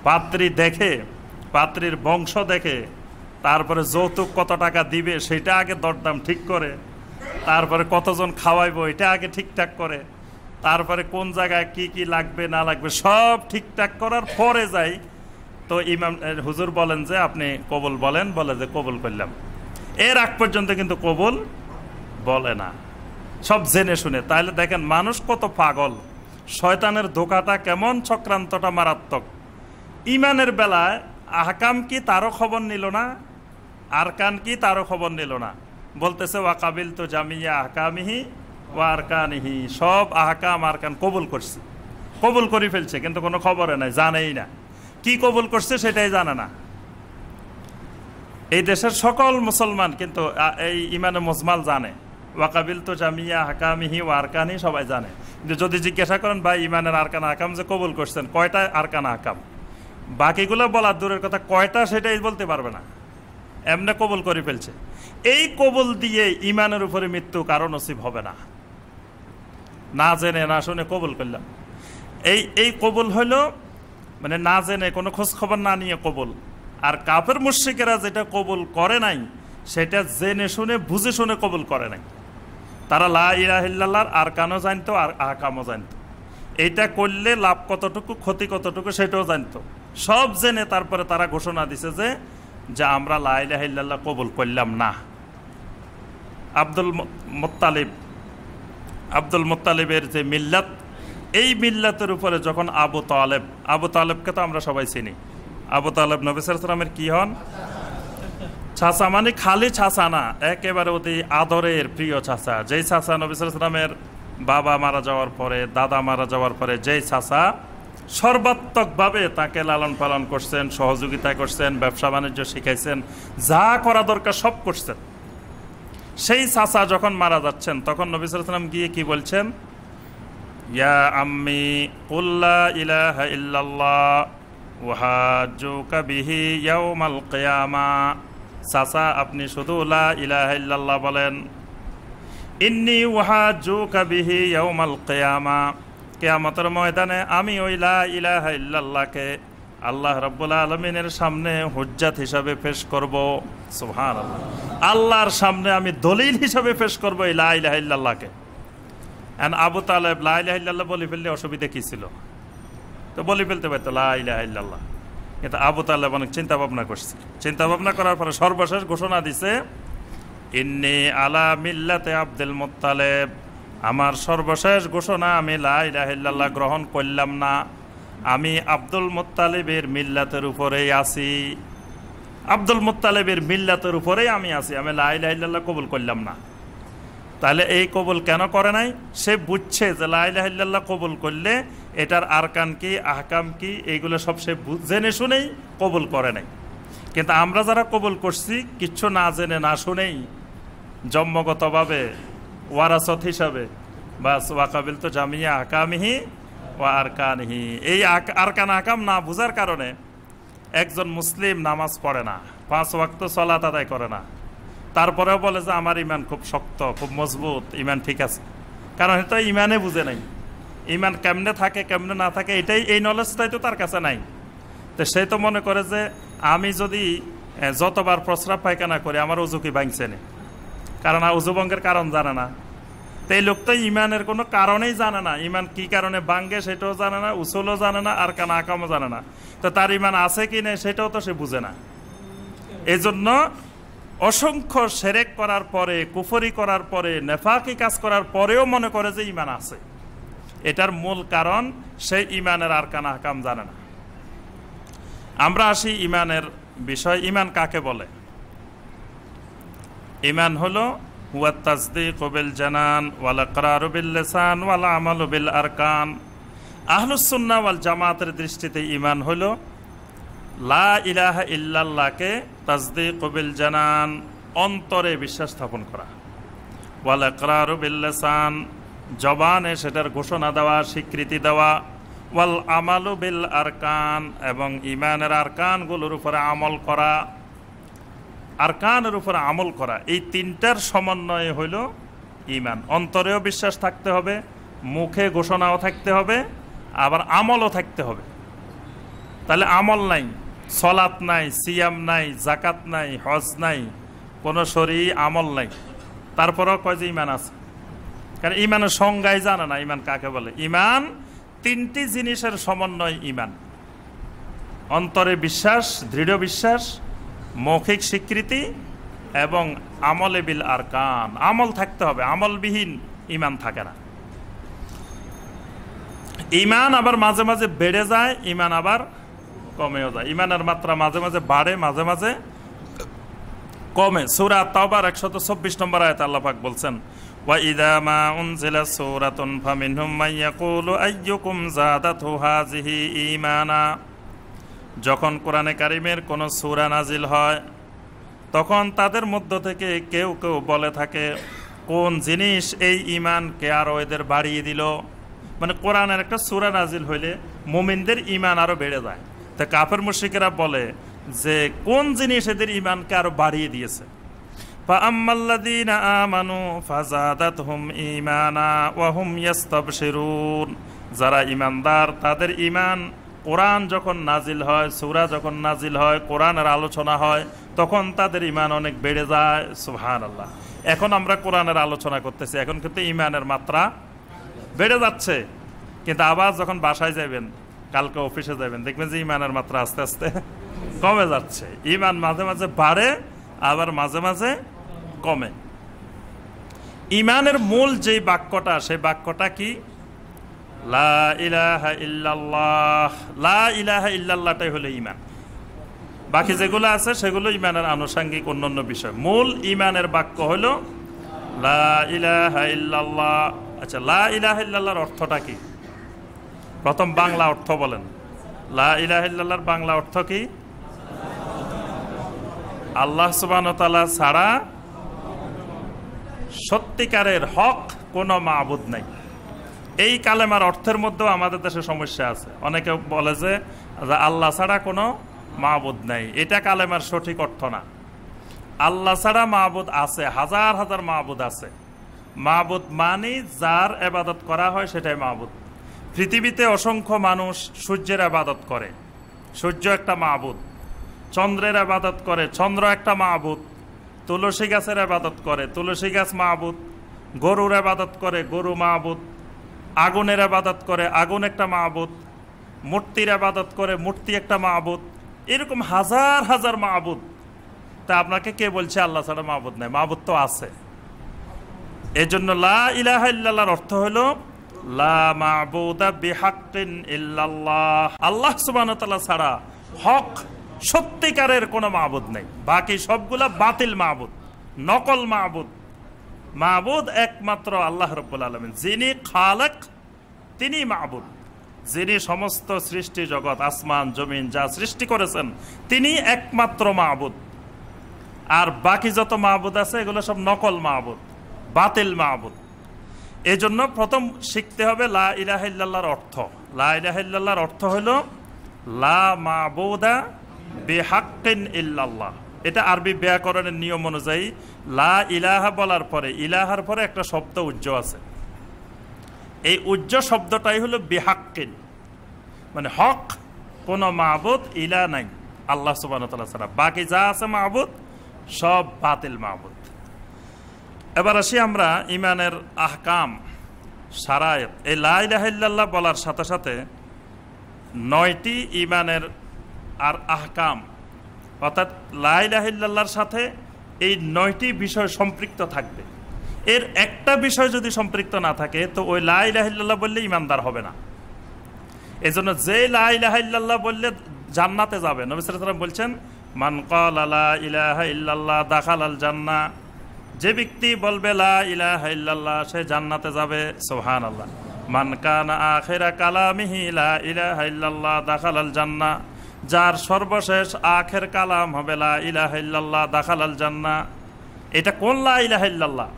পাত্রী দেখে, পাত্রীর বংশ দেখে, তারপরে যৌতুক কত টাকা দিবে সেটা আগে দরদাম ঠিক করে, তারপরে কতজন খাওয়াইবো এটা আগে ঠিকঠাক করে, তারপরে কোন জায়গায় কি কি লাগবে না লাগবে সব ঠিকঠাক করার পরে যাই তো ইমাম হুজুর বলেন যে আপনি কবুল বলেন, বলে যে কবুল করলাম। এর আগ পর্যন্ত কিন্তু কবুল বলে না, সব জেনে শুনে। তাহলে দেখেন মানুষ কত পাগল, শয়তানের ধোকাটা কেমন, চক্রান্তটা মারাত্মক। ইমানের বেলায় আহকাম কি তারও খবর নিল না, আরকান কি তারও খবর নিল না, বলতেছে ওয়া কাবিলতু জামিয়া আহকামিহি ওয়া আরকানিহি, সব আহকাম আরকান কবুল করছে, কবুল করে ফেলছে, কিন্তু কোনো খবরে নাই, জানেই না কি কবুল করছে সেটাই জানে না। এই দেশের সকল মুসলমান কিন্তু এই ইমানে মুজমাল জানে, ওয়া কাবিলতু জামিয়া আহকামিহি ওয়া আরকানি সবাই জানে। কিন্তু যদি জিজ্ঞাসা করেন ভাই ইমানের আরকান আহকাম যে কবুল করছেন কয়টা আরকান আহকাম, বাকিগুলো বলার দূরের কথা কয়টা সেটাই বলতে পারবে না, এমনি কবুল করে ফেলছে। এই কবুল দিয়ে ইমানের উপরে মৃত্যু কারো নসিব হবে না, না জেনে না শুনে কবুল করলাম। এই কবুল হলো মানে না জেনে কোনো খোঁজ খবর না নিয়ে কবুল। আর কাফের মুশরিকেরা যেটা কবুল করে নাই সেটা জেনে শুনে বুঝে শুনে কবুল করে নাই। তারা লা ইলাহা ইল্লাল্লাহর আরকানও জানতো আর আহকামও জানতো, এইটা করলে লাভ কতটুকু ক্ষতি কতটুকু সেটাও জানতো, সব জেনে তারপরে তারা ঘোষণা দিছে যে আমরা লা ইলাহা ইল্লাল্লাহ কবুল করলাম না। আব্দুল মুত্তালিবের যে মিল্লাত, এই মিল্লাতের উপরে যখন আবু তালেবকে তো আমরা সবাই চিনি, আবু তালেব নবী সাল্লাল্লাহু আলাইহি ওয়াসাল্লামের কি হন? চাচা, মানে খালি চাচা না, একেবারে অতি আদরের প্রিয় চাচা। যেই চাচা নবী সাল্লাল্লাহু আলাইহি ওয়াসাল্লামের বাবা মারা যাওয়ার পরে, দাদা মারা যাওয়ার পরে যেই চাচা সর্বাত্মকভাবে তাকে লালন পালন করছেন, সহযোগিতা করছেন, ব্যবসা বাণিজ্য শিখাইছেন, যা করা দরকার সব করছেন, সেই চাচা যখন মারা যাচ্ছেন তখন নবী সাল্লাল্লাহু আলাইহি ওয়াসাল্লাম গিয়ে কি বলছেন? ইয়া আম্মি কুল লা ইলাহা ইল্লাল্লাহ ওয়া হাজ্জুকা বিহি ইয়াউমাল কিয়ামা। চাচা আপনি শুধু লা ইলাহা ইল্লাল্লাহ বলেন, ইন্নী ওয়া হাজ্জুকা বিহি ইয়াউমাল কিয়ামা, কিয়ামতের ময়দানে আমি ওই লা ইলাহা ইল্লাল্লাহকে আল্লাহ রাব্বুল আলামিনের সামনে হুজ্জাত হিসাবে পেশ করব। সুবহানাল্লাহ, আল্লাহর সামনে আমি দলিল হিসাবে পেশ করব এই লা ইলাহা ইল্লাল্লাহকে। এন্ড আবু তালেব লা ইলাহা ইল্লাল্লাহ বলে ফেললে অসুবিধা কি ছিল? তো বলে ফেলতে পারতো লা ইলাহা ইল্লাল্লাহ, কিন্তু আবু তালেব অনেক চিন্তা ভাবনা করছে। চিন্তা ভাবনা করার পরে সর্বশেষ ঘোষণা দিছে, ইন্নী আলা মিল্লাতে আব্দুল মুত্তালিব, আমার সর্বশেষ ঘোষণা, আমি লা ইলাহা ইল্লাল্লাহ গ্রহণ করলাম না, আমি আব্দুল মুত্তালিবের মিল্লাতের উপরেই আছি। আব্দুল মুত্তালিবের মিল্লাতের উপরেই আমি আছি, আমি লা ইলাহা ইল্লাল্লাহ কবুল করলাম না। তাহলে এই কবুল কেন করে নাই? সে বুঝছে যে লা ইলাহা ইল্লাল্লাহ কবুল করলে এটার আরকান কি, আহকাম কি, এইগুলো সব সে জেনে শুনেই কবুল করে নাই। কিন্তু আমরা যারা কবুল করছি কিচ্ছু না জেনে না শুনেই জন্মগতভাবে ওয়ারাসত হিসাবে বাস ওয়াকাবিল তো জামিয়া আহকামিহি ওয়া আরকানিহি, এই আরকান আহকাম না বুঝার কারণে একজন মুসলিম নামাজ পড়ে না, 5 ওয়াক্ত সালাত আদায় করে না, তারপরেও বলে যে আমার ইমান খুব শক্ত, খুব মজবুত, ইমান ঠিক আছে। কারণ এটা ইমানে বুঝে নাই, ইমান কেমনে থাকে কেমনে না থাকে এটাই, এই নলেজটাই তো তার কাছে নাই। তো সে তো মনে করে যে আমি যদি যতবার প্রস্রাব পায়খানা করি আমার উজু কি ভাঙছে না, কারণ উজু ভঙ্গের কারণ জানে না। তো এই লোক তো ইমানের কোনো কারণেই জানে না, ইমান কি কারণে ভাঙ্গে সেটাও জানে না, উসুলও জানে না, আর কান আকামও জানে না। তো তার ইমান আছে কি নেই সেটাও তো সে বুঝে না। এই জন্য অসংখ্য শিরক করার পরে, কুফরি করার পরে, নেফাকি কাজ করার পরেও মনে করে যে ইমান আছে। এটার মূল কারণ সেই ইমানের আরকান আহকাম জানে না। আমরা আসি ইমানের বিষয়। ইমান কাকে বলে? ইমান হলো হুয়া তাসদীকু বিল জানান ওয়াল ইকরারু বিল লিসান ওয়াল আমালু বিল আরকান। আহলুস সুন্নাহ ওয়াল জামাতের দৃষ্টিতে ইমান হলো লা ইলাহা ইল্লাল্লাহকে তাসদীকু বিল জানান, অন্তরে বিশ্বাস স্থাপন করা, ওয়াল ইকরারু বিল লিসান, জবানে সেটার ঘোষণা দেওয়া, স্বীকৃতি দেওয়া, ওয়াল আমালু বিল আরকান, এবং ইমানের আরকানগুলোর উপরে আমল করা, আরকানের উপরে আমল করা। এই তিনটার সমন্বয় হইল ইমান। অন্তরেও বিশ্বাস থাকতে হবে, মুখে ঘোষণাও থাকতে হবে, আবার আমলও থাকতে হবে। তাহলে আমল নাই, সলাত নাই, সিয়াম নাই, জাকাত নাই, হজ নাই, কোনো শরী আমল নাই, তারপরেও কয় যে ইমান আছে। কারণ ইমানের সংজ্ঞাই জানে না ইমান কাকে বলে। ইমান তিনটি জিনিসের সমন্বয় ইমান: অন্তরে বিশ্বাস, দৃঢ় বিশ্বাস, মৌখিক স্বীকৃতি, এবং আমলে বিল আরকান, আমল থাকতে হবে। আমলবিহীন ইমান থাকে না। ইমান আবার মাঝে মাঝে বেড়ে যায়, ইমান আবার কমেও যায়। ইমানের মাত্রা মাঝে মাঝে বাড়ে, মাঝে মাঝে কমে। সূরা তাওবার 124 নম্বর আয়াতে আল্লাহ পাক বলছেন, ওয়া ইযা মা উনজিলাত সূরাতুন ফামিনহুম মান ইয়াকুলু আইয়ুকুম যাদাতহু হাযিহি ঈমানা। যখন কোরআনে কারিমের কোন সূরা নাজিল হয় তখন তাদের মধ্য থেকে কেউ কেউ বলে থাকে, কোন জিনিস এই ঈমানকে আরো এদের বাড়িয়ে দিল। মানে কোরআনের একটা সূরা নাজিল হইলে মুমিনদের ঈমান আরো বেড়ে যায়। তা কাফের মুশরিকেরা বলে যে কোন জিনিস এদের ঈমানকে আরো বাড়িয়ে দিয়েছে। ফাআম্মাল্লাযীনা আমানু ফাযাদাতহুম ঈমানা ওয়া হুম ইস্তাবশিরুন। যারা ঈমানদার তাদের ঈমান, কোরআন যখন নাজিল হয়, সূরা যখন নাজিল হয়, কোরআনের আলোচনা হয়, তখন তাদের ঈমান অনেক বেড়ে যায়। সুবহানাল্লাহ। এখন আমরা কোরআনের আলোচনা করতেছি, এখন কিন্তু ঈমানের মাত্রা বেড়ে যাচ্ছে। কিন্তু আবার যখন বাসায় যাবেন, কালকে অফিসে যাবেন, দেখবেন যে ঈমানের মাত্রা আস্তে আস্তে কমে যাচ্ছে। ঈমান মাঝে মাঝে বাড়ে, আবার মাঝে মাঝে কমে। ঈমানের মূল যেই বাক্যটা, সেই বাক্যটা কি? লা ইলাহা ইল্লাল্লাহ। লা ইলাহা ইল্লাল্লাহটাই হলো ঈমান। বাকি যেগুলো আছে সেগুলো ঈমানের আনুষঙ্গিক অন্যান্য বিষয়। মূল ঈমানের বাক্য হলো লা ইলাহা ইল্লাল্লাহ। আচ্ছা, লা ইলাহা ইল্লাল্লাহর অর্থটা কি? প্রথম বাংলা অর্থ বলেন। লা ইলাহা ইল্লাল্লাহর বাংলা অর্থ কি? আল্লাহ সুবহানাহু ওয়া তাআলা ছাড়া সত্যিকারের হক কোনো মাবুদ নাই। এই কালেমার অর্থের মধ্যেও আমাদের দেশে সমস্যা আছে। অনেকে বলে যে আল্লাহ ছাড়া কোনো মাবুদ নাই। এটা কালেমার সঠিক অর্থ না। আল্লাহ ছাড়া মাবুদ আছে, হাজার হাজার মাবুদ আছে। মাবুদ মানে যার ইবাদত করা হয় সেটাই মাবুদ। পৃথিবীতে অসংখ্য মানুষ সূর্যের ইবাদত করে, সূর্য একটা মাবুদ, চন্দ্রের ইবাদত করে, চন্দ্র একটা মাবুদ, তুলসী গাছের ইবাদত করে, তুলসী গাছ মাবুদ, গরুর ইবাদত করে, গরু মাবুদ, আগুনের ইবাদত করে, আগুন একটা মাবুদ, মূর্তির ইবাদত করে, মূর্তি একটা মাবুদ। এরকম হাজার হাজার মাবুদ। তা আপনাকে কে বলছে আল্লাহ ছাড়া মাবুদ নাই? মাবুদ তো আছে। এই জন্য লা ইলাহা ইল্লাল্লাহর অর্থ হলো লা মাবুদা বিহাক্কিন ইল্লাল্লাহ, আল্লাহ সুবহানাহু ওয়া তাআলা ছাড়া হক সত্যিকারের কোনো মাবুদ নেই। বাকি সবগুলা বাতিল মাবুদ, নকল মাবুদ। মাবুদ একমাত্র আল্লাহ রাব্বুল আলামিন, যিনি খালেক তিনি মাবুদ, যিনি সমস্ত সৃষ্টি জগৎ আসমান জমিন যা সৃষ্টি করেছেন তিনি একমাত্র মাবুদ। আর বাকি যত মাবুদ আছে এগুলো সব নকল মাবুদ, বাতিল মাবুদ। এই জন্য প্রথম শিখতে হবে লা ইলাহা ইল্লাল্লাহর অর্থ। লা ইলাহা ইল্লাল্লাহর অর্থ হলো লা মাবুদা বিহাক্কিন ইল্লাল্লাহ। এটা আরবি ব্যাকরণের নিয়ম অনুযায়ী লা ইলাহা বলার পরে ইলাহার পরে একটা শব্দ উজ্জ আছে। এই উজ্জ শব্দটাই হলো বিহাক্কিন, মানে হক কোন মাবুদ ইলা নাই আল্লাহ সুবহানাহু ওয়া তাআলা ছাড়া। বাকি যা আছে মাবুদ সব বাতিল মাবুদ। এবার আসি আমরা ইমানের আহকাম শারায়েত। এই লা ইলাহা ইল্লাল্লাহ বলার সাথে সাথে 9টি ইমানের আর আহকাম, অর্থাৎ লা ইলাহা ইল্লাল্লাহর সাথে এই 9টি বিষয় সম্পৃক্ত থাকবে। এর একটা বিষয় যদি সম্পৃক্ত না থাকে তো ওই লা ইলাহা ইল্লাল্লাহ বললে ইমানদার হবে না। এই জন্য যে লা ইলাহা ইল্লাল্লাহ বললে জান্নাতে যাবে, নবী সাল্লাল্লাহু আলাইহি ওয়াসাল্লাম বলছেন মান ক্বালা লা ইলাহা ইল্লাল্লাহ দাখালাল জান্নাহ, যে ব্যক্তি বলবে লা ইলাহা ইল্লাল্লাহ সে জান্নাতে যাবে। সুবহানাল্লাহ। মান কানা আখিরা কালামিহি লা ইলাহা ইল্লাল্লাহ দাখালাল জান্নাহ, যার সর্বশেষ আখের কালাম হবে লা ইলাহা ইল্লাল্লাহ দাখালাল জান্নাহ। এটা কোন লা ইলাহা ইল্লাল্লাহ?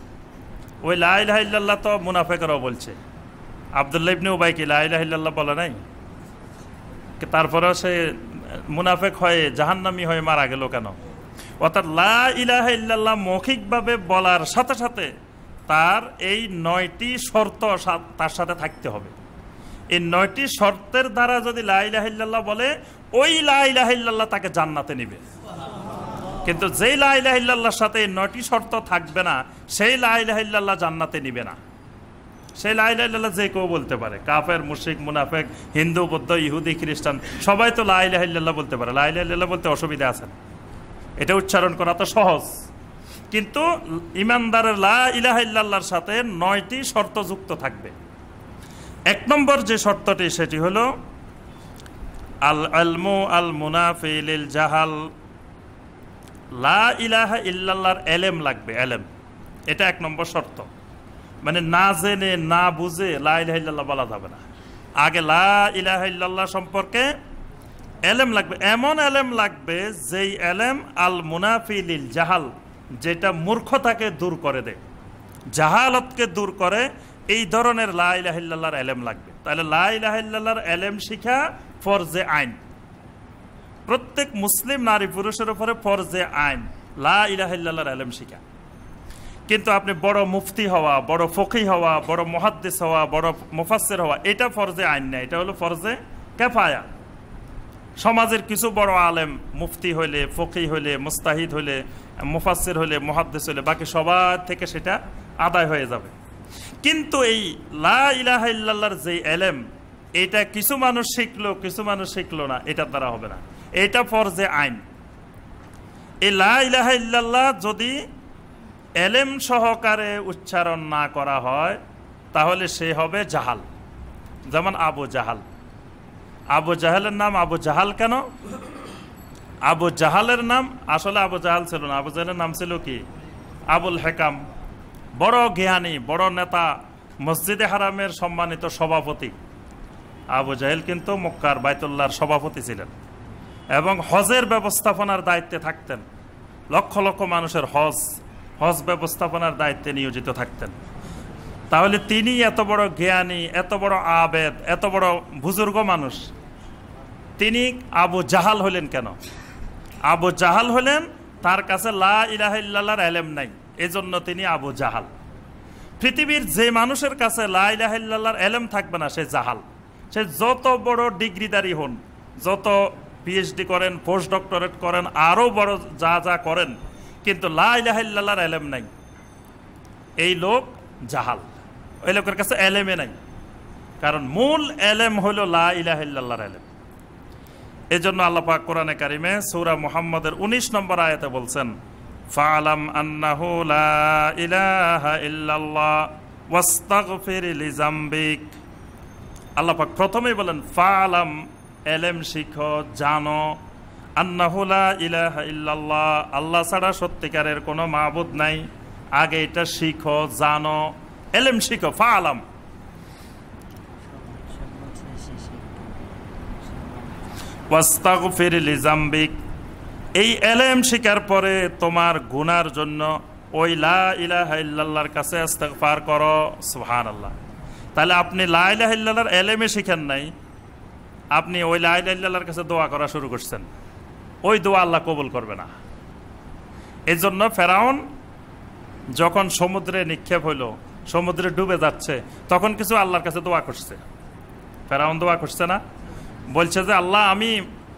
ওই লা ইলাহা ইল্লাল্লাহ তো মুনাফিকরাও বলছে। আব্দুল্লাহ ইবনে উবাই কি লা ইলাহা ইল্লাল্লাহ বলে নাই? তারপরেও সে মুনাফিক হয়ে জাহান্নামী হয়ে মারা গেল কেন? অর্থাৎ লা ইলাহা ইল্লাল্লাহ মৌখিকভাবে বলার সাথে সাথে তার এই 9টি শর্ত তার সাথে থাকতে হবে। এই 9টি শর্তের দ্বারা যদি লা ইলাহা ইল্লাল্লাহ বলে ওই লা ইলাহা ইল্লাল্লাহ তাকে জান্নাতে নিবে। কিন্তু যেই লা ইলাহা ইল্লাল্লাহর সাথে এই 9টি শর্ত থাকবে না সেই লা ইলাহা ইল্লাল্লাহ জান্নাতে নিবে না। সেই লা ইলাহা ইল্লাল্লাহ যে কেউ বলতে পারে, কাফের, মুশরিক, মুনাফিক, হিন্দু, বৌদ্ধ, ইহুদি, খ্রিস্টান সবাই তো লা ইলাহা ইল্লাল্লাহ বলতে পারে। লা ইলাহা ইল্লাল্লাহ বলতে অসুবিধা আছে না, এটা উচ্চারণ করা তো সহজ। কিন্তু ইমানদারের লা ইলাহা ইল্লাল্লাহর সাথে 9টি শর্ত যুক্ত থাকবে। 1 নম্বর যে শর্তটি সেটি হলো আল ইলমু আল মুনাফি লিল জাহাল। লা ইলাহা ইল্লাল্লাহর এলেম লাগবে, এলেম। এটা 1 নম্বর শর্ত। মানে না জেনে না বুঝে লা ইলাহা ইল্লাল্লাহ বলা যাবে না। আগে লা ইলাহা ইল্লাল্লাহ সম্পর্কে এলেম লাগবে, এমন এলেম লাগবে যেই এলেম আল মুনাফি লিল জাহাল, যেটা মূর্খতাকে দূর করে দেয়, জাহালতকে দূর করে, এই ধরনের লা ইলাহা ইল্লাল্লাহর এলেম লাগবে। তাহলে লা ইলাহা ইল্লাল্লাহর এলেম শিখা ফরজে আইন, প্রত্যেক মুসলিম নারী পুরুষের উপরে ফরজে আইন লা ইলাহা ইল্লাল্লাহর এলেম শিখা। কিন্তু আপনি বড় মুফতি হওয়া, বড় ফকিহ হওয়া, বড় মুহাদ্দিস হওয়া, বড় মুফাসসির হওয়া এটা ফরজে আইন না, এটা হলো ফরজে কিফায়া। সমাজের কিছু বড় আলেম মুফতি হইলে, ফকিহ হইলে, মুস্তাহিদ হইলে, মুফাসসির হইলে, মুহাদ্দিস হইলে বাকি সবার থেকে সেটা আদায় হয়ে যাবে। কিন্তু এই লা ইলাহা ইল্লাল্লাহর যে এলেম, এটা কিছু মানুষ শিখলো কিছু মানুষ শিখলো না, এটার দ্বারা হবে না, এটা ফরজে আইন। এই লা ইলাহা ইল্লাল্লাহ যদি এলেম সহকারে উচ্চারণ না করা হয় তাহলে সে হবে জাহাল। যেমন আবু জাহাল। আবু জাহালের নাম আবু জাহাল কেন? আবু জাহালের নাম আসলে আবু জাহাল ছিল না, আবু জাহালের নাম ছিল কি? আবুল হেকাম। বড় জ্ঞানী, বড় নেতা, মসজিদে হারামের সম্মানিত সভাপতি। আবু জাহেল কিন্তু মক্কার বাইতুল্লাহর সভাপতি ছিলেন এবং হজের ব্যবস্থাপনার দায়িত্বে থাকতেন। লক্ষ লক্ষ মানুষের হজ ব্যবস্থাপনার দায়িত্বে নিয়োজিত থাকতেন। তাহলে তিনি এত বড় জ্ঞানী, এত বড় আবেদ, এত বড় বুজুর্গ মানুষ, তিনি আবু জাহাল হলেন কেন? আবু জাহাল হলেন তার কাছে লা ইলাহা ইল্লাল্লাহর এলেম নাই, এজন্য তিনি আবু জাহাল। পৃথিবীর যে মানুষের কাছে লা ইলাহা ইল্লাল্লাহর এলেম থাকবে না সে জাহাল। সে যত বড় ডিগ্রিদারি হন, যত পিএইচডি করেন, পোস্ট ডক্টরেট করেন, আরও বড় যা যা করেন, কিন্তু লা ইলাহা ইল্লাল্লাহর এলেম নাই, এই লোক জাহাল। ওই লোকের কাছে এলেমে নাই, কারণ মূল এলেম হলো লা ইলাহা ইল্লাল্লাহর এলেম। এই জন্য আল্লাহ পাক কোরআনে কারিমে সূরা মুহাম্মদের 19 নম্বর আয়াতে বলছেন, ফাআলাম আন্নাহু লা ইলাহা ইল্লাল্লাহ ওয়াস্তাগফির লিযামবিক। আল্লাহ পাক প্রথমেই বলেন ফাআলাম, এলেম শিখো, জানো, আন্নাহু লা ইলাহা ইল্লাল্লাহ, আল্লাহ ছাড়া সত্যিকারের কোনো মাবুদ নাই। আগে এটা শিখো, জানো, এলেম শিখো। ফাআলাম, ওয়াস্তাগফির লিযামবিক, এই এলেম শিখার পরে তোমার গুনার জন্য ওই লা ইলাহা ইল্লাল্লাহর কাছে ইস্তিগফার করো। সুবহানাল্লাহ। তাহলে আপনি লা ইলাহা ইল্লাল্লাহর এলেমে শিখেন নাই, আপনি ওই লা ইলাহা ইল্লাল্লাহর কাছে দোয়া করা শুরু করছেন, ওই দোয়া আল্লাহ কবুল করবে না। এই জন্য ফেরাউন যখন সমুদ্রে নিক্ষেপ হইল, সমুদ্রে ডুবে যাচ্ছে, তখন কিছু আল্লাহর কাছে দোয়া করছে। ফেরাউন দোয়া করছে না, বলছে যে আল্লাহ, আমি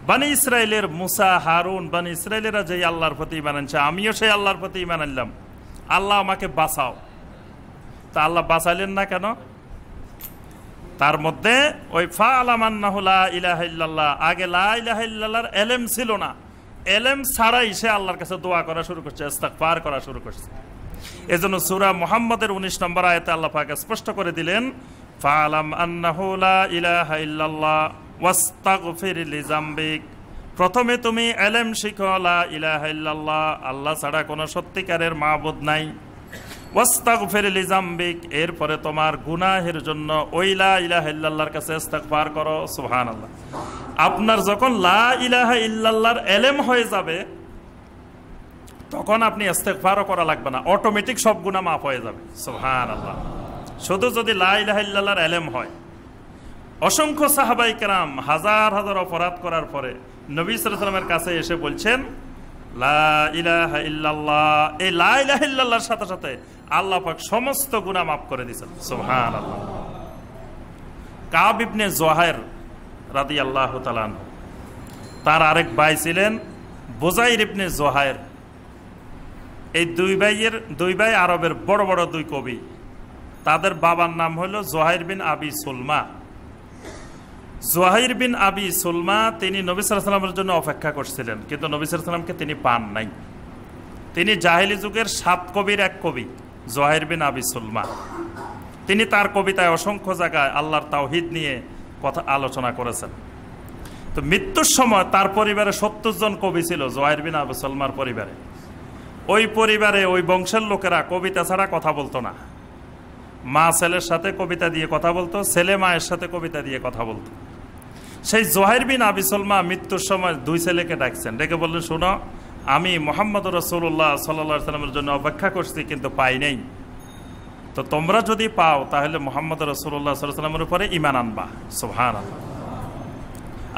বানি ইসরায়েলের মুসা, হারুন, বানি ইসরায়েলেরা যেই আল্লাহর প্রতি ঈমান আনছে, আমিও সেই আল্লাহর প্রতি ঈমান আনলাম, আল্লাহ আমাকে বাঁচাও। তা আল্লাহ বাঁচাইলেন না কেন? তার মধ্যে ওই ফাআলাম আন্নাহু লা ইলাহা ইল্লাল্লাহ, আগে লা ইলাহা ইল্লাল্লাহর এলেম ছিল না, এলেম ছাড়াই সে আল্লাহর কাছে দোয়া করা শুরু করছে, ইস্তিগফার করা শুরু করছে। এজন্য সূরা মুহাম্মদের 19 নম্বর আয়াতে আল্লাহ পাক স্পষ্ট করে দিলেন, ফাআলাম আন্নাহু লা ইলাহা ইল্লাল্লাহ ওয়াস্তাগফির লিযামবিক, প্রথমে তুমি এলেম শিখো লা ইলাহা ইল্লাল্লাহ, আল্লাহ ছাড়া কোনো সত্যিকারের মাবুদ নাই। ওয়াস্তাগফির লিযামবিক, এরপরে তোমার গুনাহের জন্য ওই লা ইলাহা ইল্লাল্লাহর কাছে ইস্তিগফার করো। সুবহানাল্লাহ। আপনার যখন লা ইলাহা ইল্লাল্লাহর এলেম হয়ে যাবে, তখন আপনি ইস্তিগফারও করা লাগবে না, অটোমেটিক সব গুনাহ মাফ হয়ে যাবে। সুবহানাল্লাহ। শুধু যদি লা ইলাহা ইল্লাল্লাহর এলেম হয়। অসংখ্য সাহাবায়ে কেরাম হাজার হাজার অপরাধ করার পরে নবী সাল্লাল্লাহু আলাইহি ওয়াসাল্লামের কাছে এসে বলছেন লা ইলাহা ইল্লাল্লাহ, এই লা ইলাহা ইল্লাল্লাহর সাথে সাথে আল্লাহ পাক সমস্ত গুনাহ মাফ করে দিয়েছেন। সুবহানাল্লাহ। কাব ইবনে জোহাইর রাদিয়াল্লাহু তাআলা আনহু, তার আরেক ভাই ছিলেন বুজাইর ইবনে জোহাইর। এই দুই ভাই আরবের বড় বড় দুই কবি। তাদের বাবার নাম হলো জোহাইর বিন আবি সুলমা। জোহাইর বিন আবি সুলমা তিনি নবী সাল্লাল্লাহু আলাইহি ওয়াসাল্লামের জন্য অপেক্ষা করছিলেন, কিন্তু নবী সাল্লাল্লাহু আলাইহি ওয়াসাল্লামকে তিনি পান নাই। তিনি জাহেলি যুগের 7 কবির এক কবি জোহাইর বিন আবি সুলমা। তিনি তার কবিতায় অসংখ্য জায়গায় আল্লাহর তাওহীদ নিয়ে কথা আলোচনা করেছেন। তো মৃত্যুর সময় তার পরিবারে 70 জন কবি ছিল জোহাইর বিন আবি সুলমার পরিবারে। ওই পরিবারে ওই বংশের লোকেরা কবিতা ছাড়া কথা বলতো না। মা ছেলের সাথে কবিতা দিয়ে কথা বলতো, ছেলে মায়ের সাথে কবিতা দিয়ে কথা বলতো। সেই জোহাইর বিন আবি সুলমা মৃত্যুর সময় 2 ছেলেকে ডাকছেন, ডেকে বললেন, শোনো, আমি মুহাম্মদ রাসূলুল্লাহ সাল্লাল্লাহু আলাইহি ওয়াসাল্লামের জন্য অপেক্ষা করছি, কিন্তু পাই নাই। তো তোমরা যদি পাও তাহলে মুহাম্মদ রাসূলুল্লাহ সাল্লাল্লাহু আলাইহি ওয়াসাল্লামের উপরে ঈমান আনবা। সুবহানাল্লাহ।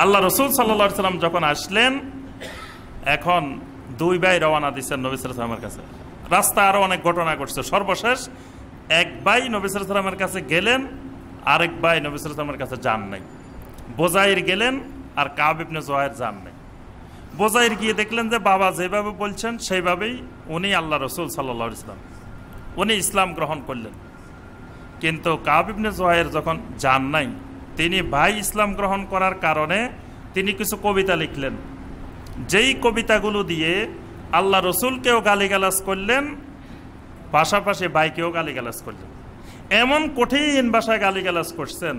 আল্লাহ রাসূল সাল্লাল্লাহু আলাইহি ওয়াসাল্লাম যখন আসলেন, এখন 2 ভাই রওনা দিচ্ছেন নবী সাল্লাল্লাহু আলাইহি ওয়াসাল্লামের কাছে। রাস্তা আরো অনেক ঘটনা ঘটছে। সর্বশেষ এক ভাই নবী সাল্লাল্লাহু আলাইহি ওয়াসাল্লামের কাছে গেলেন, আরেক ভাই নবী সাল্লাল্লাহু আলাইহি ওয়াসাল্লামের কাছে যান নাই। বুজাইর গেলেন আর কাব ইবনে জোহাইর যান নাই। বুজাইর গিয়ে দেখলেন যে বাবা যেভাবে বলছেন সেইভাবেই উনি আল্লাহ রাসূল সাল্লাল্লাহু আলাইহি ওয়াসাল্লাম, উনি ইসলাম গ্রহণ করলেন। কিন্তু কাব ইবনে জোহাইর যখন যান নাই, তিনি ভাই ইসলাম গ্রহণ করার কারণে তিনি কিছু কবিতা লিখলেন, যেই কবিতাগুলো দিয়ে আল্লাহ রসুলকেও গালিগালাজ করলেন, পাশাপাশি ভাইকেও গালিগালাজ করলেন। এমন কঠিন ভাষায় গালিগালাজ করছেন,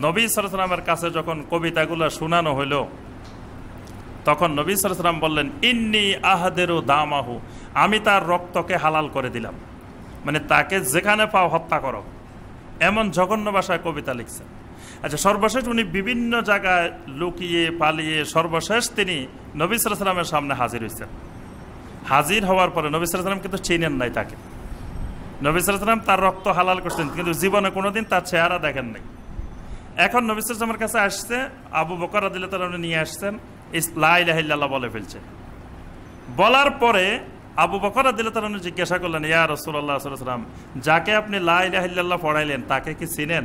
নবী সাল্লাল্লাহু আলাইহি ওয়াসাল্লামের কাছে যখন কবিতাগুলো শোনানো হইল, তখন নবী সাল্লাল্লাহু আলাইহি ওয়াসাল্লাম বললেন, ইন্নী আহাদেরু দামাহু, আমি তার রক্তকে হালাল করে দিলাম, মানে তাকে যেখানে পাও হত্যা করো। এমন জঘন্য ভাষায় কবিতা লিখছেন। আচ্ছা, সর্বশেষ উনি বিভিন্ন জায়গায় লুকিয়ে পালিয়ে সর্বশেষ তিনি নবী সাল্লাল্লাহু আলাইহি ওয়াসাল্লামের সামনে হাজির হয়েছেন। হাজির হওয়ার পরে নবী সাল্লাল্লাহু আলাইহি ওয়াসাল্লাম কিন্তু চিনেন নাই তাকে। নবী সাল্লাল্লাহু আলাইহি ওয়াসাল্লাম তার রক্ত হালাল করছেন, কিন্তু জীবনে কোনোদিন তার চেহারা দেখেন নাই। এখন নবী সাল্লাল্লাহু আলাইহি ওয়াসাল্লামের কাছে আসছে, আবু বকর রাদিয়াল্লাহু তাআলা নিয়ে আসছেন, লা ইলাহা ইল্লাল্লাহ বলে ফেলছে। বলার পরে আবু বকর রাদিয়াল্লাহু তাআলা জিজ্ঞাসা করলেন, ইয়া রাসূলুল্লাহ সাল্লাল্লাহু আলাইহি ওয়াসাল্লাম, যাকে আপনি লা ইলাহা ইল্লাল্লাহ পড়াইলেন তাকে কি চিনেন?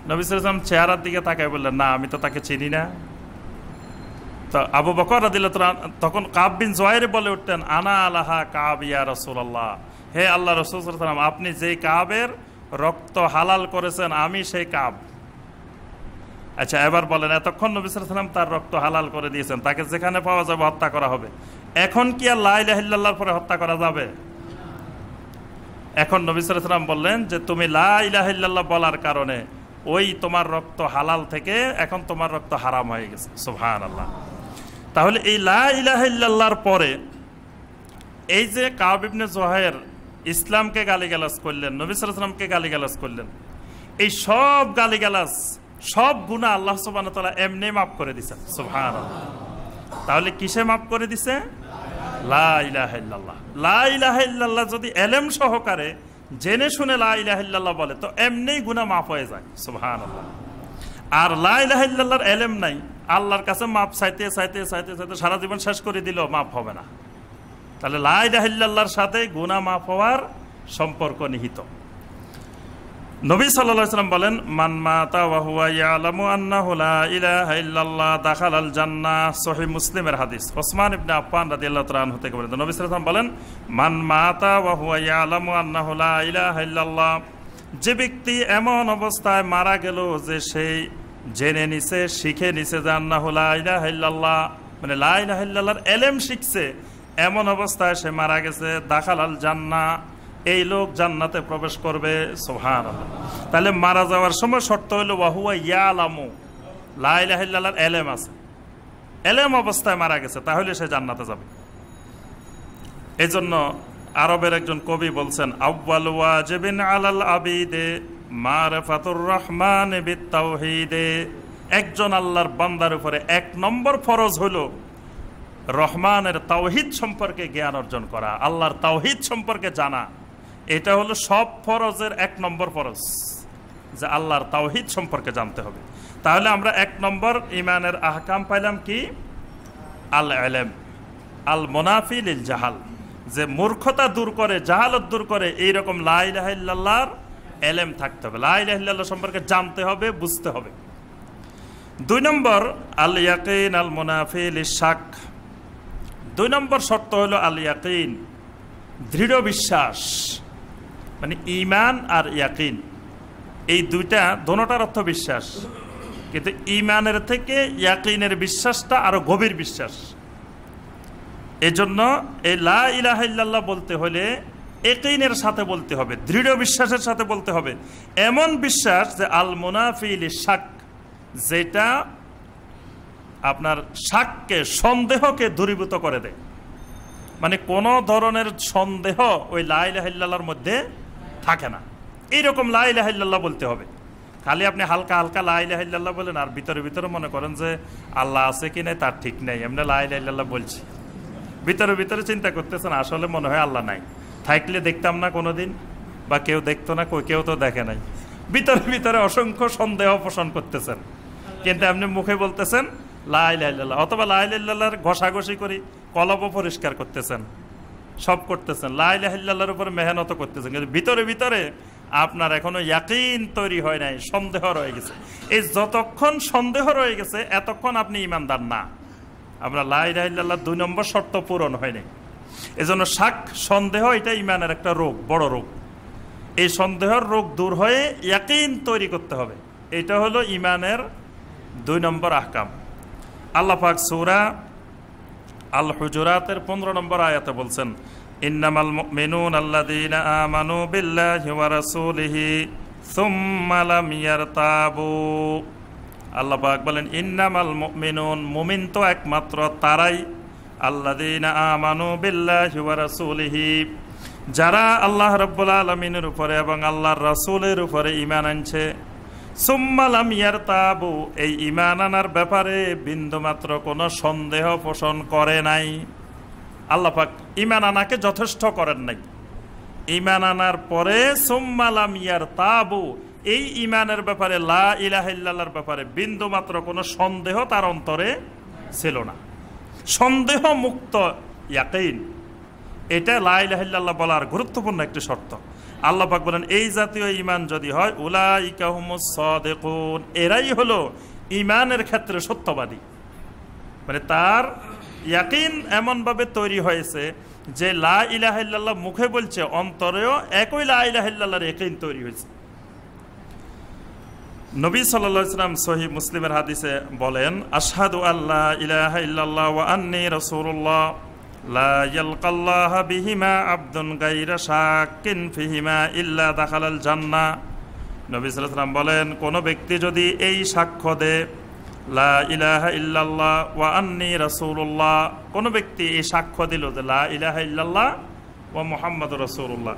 নবী সাল্লাল্লাহু আলাইহি ওয়াসাল্লাম চেহারার দিকে তাকায় বললেন, না, আমি তো তাকে চিনি না। তো আবু বকর রাদিয়াল্লাহু তাআলা তখন কাব বিন জুয়াইর বলে উঠতেন, আনা আলাহা কাব ইয়া রাসূলুল্লাহ, হে আল্লাহ রাসূল সাল্লাল্লাহু আলাইহি ওয়াসাল্লাম, আপনি যেই কাবের রক্ত হালাল করেছেন আমি সেই কাব। আচ্ছা এবার বলেন, এতক্ষণ নবী সাল্লাল্লাহু আলাইহি ওয়াসাল্লাম তার রক্ত হালাল করে দিয়েছেন, তাকে যেখানে পাওয়া যাবে হত্যা করা হবে। এখন কি আর লা ইলাহা ইল্লাল্লাহর পরে হত্যা করা যাবে? এখন নবী সাল্লাল্লাহু আলাইহি ওয়াসাল্লাম বললেন যে তুমি লা ইলাহা ইল্লাল্লাহ বলার কারণে ওই তোমার রক্ত হালাল থেকে এখন তোমার রক্ত হারাম হয়ে গেছে। সুবহানাল্লাহ। তাহলে এই লা ইলাহা ইল্লাল্লাহর পরে এই যে কাব ইবনে জুহাইর ইসলামকে গালিগালাজ করলেন, নবী সাল্লাল্লাহু আলাইহি ওয়াসাল্লামকে গালিগালাজ করলেন, এই সব গালিগালাজ সব গুনাহ আল্লাহ সুবহানাহু ওয়া তাআলা এমনি মাফ করে দিয়েছেন। সুবহানাল্লাহ। তাহলে কিসে মাফ করে দিছে? লা ইলাহা ইল্লাল্লাহ। লা ইলাহা ইল্লাল্লাহ যদি এলেম সহকারে জেনে শুনে লা ইলাহা ইল্লাল্লাহ বলে তো এমনিই গুনাহ মাফ হয়ে যায়। সুবহানাল্লাহ। আর লা ইলাহা ইল্লাল্লাহর এলেম নাই, আল্লাহর কাছে মাপ চাইতে চাইতে চাইতে চাইতে সারা জীবন শেষ করে দিলেও মাপ হবে না। তাহলে লা ইলাহা ইল্লাল্লাহর সাথে গুনাহ মাফ হওয়ার সম্পর্ক নিহিত। নবী সাল্লাল্লাহু আলাইহি ওয়াসাল্লাম বলেন, মান মাতা ওয়া হুয়া ইয়ালামু আন্নাহু লা ইলাহা ইল্লাল্লাহ দাখালাল জান্নাহ। সহিহ মুসলিমের হাদিস। ওসমান ইবনে আফফান রাদিয়াল্লাহু তাআলা আনহু থেকে বলেন, নবী সাল্লাল্লাহু আলাইহি ওয়াসাল্লাম বলেন, মান মাতা ওয়া হুয়া ইয়ালামু আন্নাহু লা ইলাহা ইল্লাল্লাহ, যে ব্যক্তি এমন অবস্থায় মারা গেল যে সেই জেনে নিছে শিখে নিছে যে আন্নাহু লা ইলাহা ইল্লাল্লাহ, মানে লা ইলাহা ইল্লাল্লাহর ইলম শিখছে, এমন অবস্থায় সে মারা গেছে, দাখালাল জান্নাহ, এই লোক জান্নাতে প্রবেশ করবে। সুবহানাল্লাহ। তাহলে মারা যাওয়ার সময় শর্ত হলো ওয়া হুয়া ইয়ালামু, লা ইলাহা ইল্লাল্লাহর ইলম আছে, ইলম অবস্থায় মারা গেছে, তাহলে সে জান্নাতে যাবে। এজন্য আরবের একজন কবি বলছেন, আউয়াল ওয়াজিবিন আলাল আবিদে মারিফাতুর রহমান বিত্তাওহীদে, একজন আল্লাহর বান্দার উপরে এক নম্বর ফরজ হলো রহমানের তাওহীদ সম্পর্কে জ্ঞান অর্জন করা, আল্লাহর তাওহীদ সম্পর্কে জানা। এটা হলো সব ফরজের এক নম্বর ফরজ, যে আল্লাহর তাওহীদ সম্পর্কে জানতে হবে। তাহলে আমরা এক নম্বর ইমানের আহকাম পাইলাম কি? আল ইলম, আল মুনাফি লিল জাহাল, যে মূর্খতা দূর করে, জাহালত দূর করে, এইরকম লা ইলাহা ইল্লাল্লাহর ইলম থাকতে হবে, লা ইলাহা ইল্লাল্লাহ সম্পর্কে জানতে হবে, বুঝতে হবে। 2 নম্বর আল ইয়াকিন আল মুনাফি লিশ শাক। 2 নম্বর শর্ত হলো আল ইয়াকিন, দৃঢ় বিশ্বাস, মানে ঈমান আর ইয়াকিন, এই দুইটা দোনোটার অর্থ বিশ্বাস, কিন্তু ঈমানের থেকে ইয়াকিনের বিশ্বাসটা আরো গভীর বিশ্বাস। এজন্য এই লা ইলাহা ইল্লাল্লাহ বলতে হলে ইয়াকিনের সাথে বলতে হবে, দৃঢ় বিশ্বাসের সাথে বলতে হবে, এমন বিশ্বাস যে আল মুনাফি লিশ শাক, যেটা আপনার শাককে, সন্দেহকে দূরীভূত করে দেয়। মানে কোন ধরনের সন্দেহ ওই লা ইলাহা ইল্লাল্লাহর মধ্যে থাকে না, এইরকম লা ইলাহা ইল্লাল্লাহ বলতে হবে। খালি আপনি হালকা হালকা লা ইলাহা ইল্লাল্লাহ বলেন আর ভিতরে ভিতরে মনে করেন যে আল্লাহ আছে কি নাই তার ঠিক নাই, এমনি লা ইলাহা ইল্লাল্লাহ বলছি, ভিতরে ভিতরে চিন্তা করতেছেন আসলে মনে হয় আল্লাহ নাই, থাকলে দেখতাম না কোনোদিন, বা কেউ দেখতো না, কেউ তো দেখে নাই, ভিতরে ভিতরে অসংখ্য সন্দেহ পোষণ করতেছেন, কিন্তু আপনি মুখে বলতেছেন লা ইলাহা ইল্লাল্লাহ, অথবা লা ইলাহা ইল্লাল্লাহর ঘষাঘষি করি, কলব পরিষ্কার করতেছেন, সব করতেছেন, লা ইলাহা ইল্লাল্লাহর উপরে মেহনত করতেছেন, কিন্তু ভিতরে ভিতরে আপনার এখনো ইয়াকিন তৈরি হয় নাই, সন্দেহ রয়ে গেছে। এই যতক্ষণ সন্দেহ রয়ে গেছে এতক্ষণ আপনি ইমানদার না, আমরা লা ইলাহা ইল্লাল্লাহ 2 নম্বর শর্ত পূরণ হয়নি। এজন্য শাক, সন্দেহ, এটা ইমানের একটা রোগ, বড় রোগ। এই সন্দেহের রোগ দূর হয়ে ইয়াকিন তৈরি করতে হবে, এটা হলো ইমানের 2 নম্বর আহকাম। আল্লাহ পাক সূরা আল হুজুরাতের 15 নম্বর আয়াতে বলছেন, ইন্নামাল মুমিনুনা আল্লাযীনা আমানু বিল্লাহি ওয়া রাসূলিহি সুম্মা লাম ইয়ারতাবু। আল্লাহ পাক বলেন ইন্নামাল মুমিনুন, মুমিন তো একমাত্র তারাই, আল্লাযীনা আমানু বিল্লাহি ওয়া রাসূলিহি, যারা আল্লাহ রাব্বুল আলামিনের উপরে এবং আল্লাহর রাসূলের উপরে ঈমান আনছে। সুম্মা লাম ইয়ারতাবু, এই ঈমান আনার ব্যাপারে বিন্দুমাত্র কোনো সন্দেহ পোষণ করে নাই। আল্লাহ পাক ঈমান আনাকে যথেষ্ট করেন নাই, ঈমান আনার পরে সুম্মা লাম ইয়ারতাবু, এই ঈমানের ব্যাপারে, লা ইলাহা ইল্লাল্লাহর ব্যাপারে বিন্দুমাত্র কোনো সন্দেহ তার অন্তরে ছিল না। সন্দেহ মুক্ত ইয়াকিন, এটা লা ইলাহা ইল্লাল্লাহ বলার গুরুত্বপূর্ণ একটি শর্ত। আল্লাহ পাক বলেন এই জাতীয় ঈমান যদি হয়, উলাইকা হুমুস সাদিকুন, এরাই হলো ঈমানের ক্ষেত্রে সত্যবাদী। মানে তার ইয়াকিন এমনভাবে তৈরি হয়েছে যে লা ইলাহা ইল্লাল্লাহ মুখে বলছে, অন্তরেও একই লা ইলাহা ইল্লাল্লাহর ইয়াকিন তৈরি হয়েছে। নবী সাল্লাল্লাহু আলাইহি ওয়াসাল্লাম সহিহ মুসলিমের হাদিসে বলেন, আশহাদু আল্লা ইলাহা ইল্লাল্লাহ ওয়া আন্নী রাসূলুল্লাহ লা ইয়ালকাল্লাহা বিহিমা আবদুন গায়রা শাক্কিন ফিহিমা ইল্লা দাখালাল জান্নাহ। নবী সাল্লাল্লাহু আলাইহি ওয়াসাল্লাম বলেন, কোন ব্যক্তি যদি এই সাক্ষ্য দেয় লা ইলাহা ইল্লাল্লাহ ওয়া আন্নী রাসূলুল্লাহ, কোন ব্যক্তি এই সাক্ষ্য দিল যে লা ইলাহা ইল্লাল্লাহ ওয়া মুহাম্মাদুর রাসূলুল্লাহ,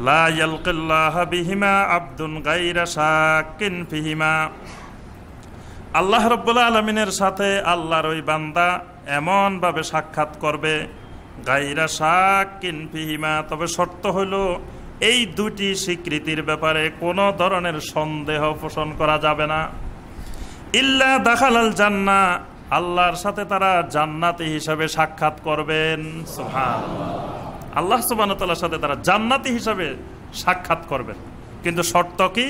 লা ইয়ালকাল্লাহা বিহিমা আবদুন গায়রা শাক্কিন ফিহিমা, আল্লাহ রাব্বুল আলামিনের সাথে আল্লাহর ওই বান্দা এমন ভাবে সাক্ষাৎ করবে, গায়রা শাক্কিন ফিহিমা, তবে শর্ত হলো এই দুটি স্বীকৃতির ব্যাপারে কোনো ধরনের সন্দেহ পোষণ করা যাবে না। ইল্লা দাখালাল জান্নাহ, আল্লাহর সাথে তারা জান্নাতি হিসাবে সাক্ষাৎ করবেন। সুবহানাল্লাহ, আল্লাহ সুবহানাহু ওয়া তাআলার সাথে তারা জান্নাতি হিসাবে সাক্ষাৎ করবেন, কিন্তু শর্ত কি?